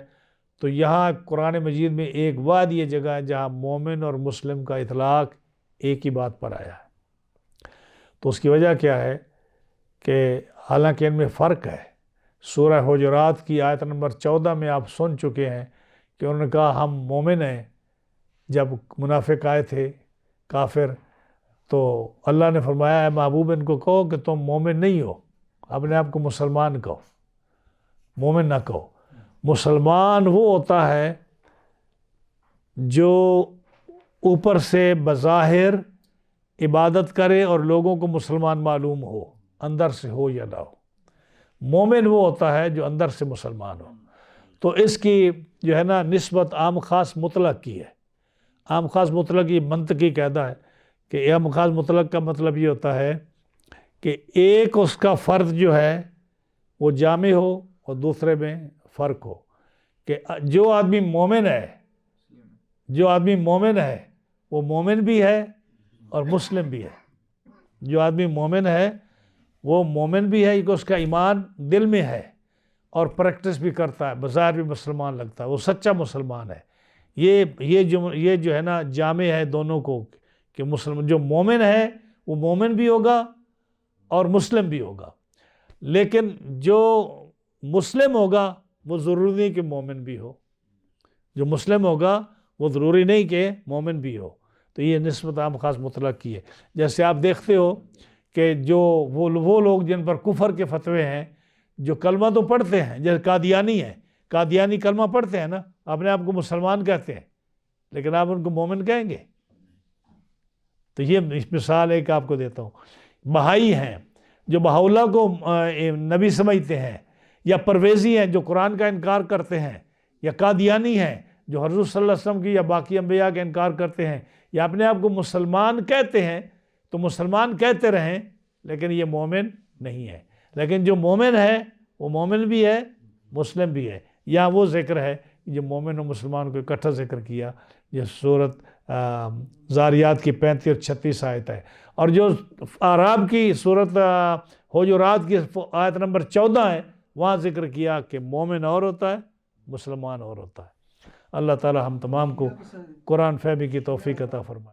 تو یہاں قرآن مجید میں ایک واحد یہ جگہ ہے جہاں مومن اور مسلم کا اطلاق ایک ہی بات پر آیا ہے۔ تو اس کی وجہ کیا ہے کہ حالانکہ ان میں فرق ہے۔ سورہ حجرات کی آیت نمبر 14 میں آپ سن چکے ہیں کہ انہوں نے کہا ہم مومن ہیں، جب منافق آئے تھے کافر، تو اللہ نے فرمایا اے محبوب ان کو کہو کہ تم مومن نہیں ہو، اپنے آپ کو مسلمان کہو، مومن نہ کہو۔ مسلمان وہ ہوتا ہے جو اوپر سے بظاہر عبادت کرے اور لوگوں کو مسلمان معلوم ہو، اندر سے ہو یا نہ ہو۔ مومن وہ ہوتا ہے جو اندر سے مسلمان ہو۔ تو اس کی جو ہے نا نسبت عام خاص مطلق کی ہے۔ عام خاص مطلق یہ منطقی قاعدہ ہے کہ عام خاص مطلق کا مطلب یہ ہوتا ہے کہ ایک اس کا فرد جو ہے وہ جامع ہو اور دوسرے میں فرق ہو، کہ جو آدمی مومن ہے وہ مومن بھی ہے اور مسلم بھی ہے۔ جو آدمی مومن ہے وہ مومن بھی ہے کہ اس کا ایمان دل میں ہے اور پریکٹس بھی کرتا ہے، بظاہر بھی مسلمان لگتا ہے، وہ سچا مسلمان ہے۔ یہ جو ہے نا جامع ہے دونوں کو کہ جو مومن ہے وہ مومن بھی ہوگا اور مسلم بھی ہوگا، لیکن جو مسلم ہوگا وہ ضروری نہیں کہ مومن بھی ہو، جو مسلم ہوگا وہ ضروری نہیں کہ مومن بھی ہو۔ تو یہ نسبت عام خاص مطلق کی ہے۔ جیسے آپ دیکھتے ہو کہ جو وہ لوگ جن پر کفر کے فتوے ہیں، جو کلمہ تو پڑھتے ہیں، جیسے قادیانی ہیں، قادیانی کلمہ پڑھتے ہیں نا، اپنے آپ کو مسلمان کہتے ہیں، لیکن آپ ان کو مومن کہیں گے؟ تو یہ مثال ایک آپ کو دیتا ہوں۔ بہائی ہیں جو بہاءاللہ کو نبی سمجھتے ہیں، یا پرویزی ہیں جو قرآن کا انکار کرتے ہیں، یا قادیانی ہیں جو حضور صلی اللہ علیہ وسلم کی یا باقی انبیاء کا انکار کرتے ہیں، یا اپنے آپ کو مسلمان کہتے ہیں، تو مسلمان کہتے رہیں لیکن یہ مومن نہیں ہے۔ لیکن جو مومن ہے وہ مومن بھی ہے، مسلم بھی ہے۔ یا وہ ذکر ہے جو مومن و مسلمان کو اکٹھا ذکر کیا، یہ سورت زاریات کی 35 اور 36 آیت ہے۔ اور جو اعراف کی سورت حجرات کی آیت نمبر 14 ہے، وہاں ذکر کیا کہ مومن اور ہوتا ہے، مسلمان اور ہوتا ہے۔ اللہ تعالی ہم تمام کو قرآن فہمی کی توفیق عطا فرمائے۔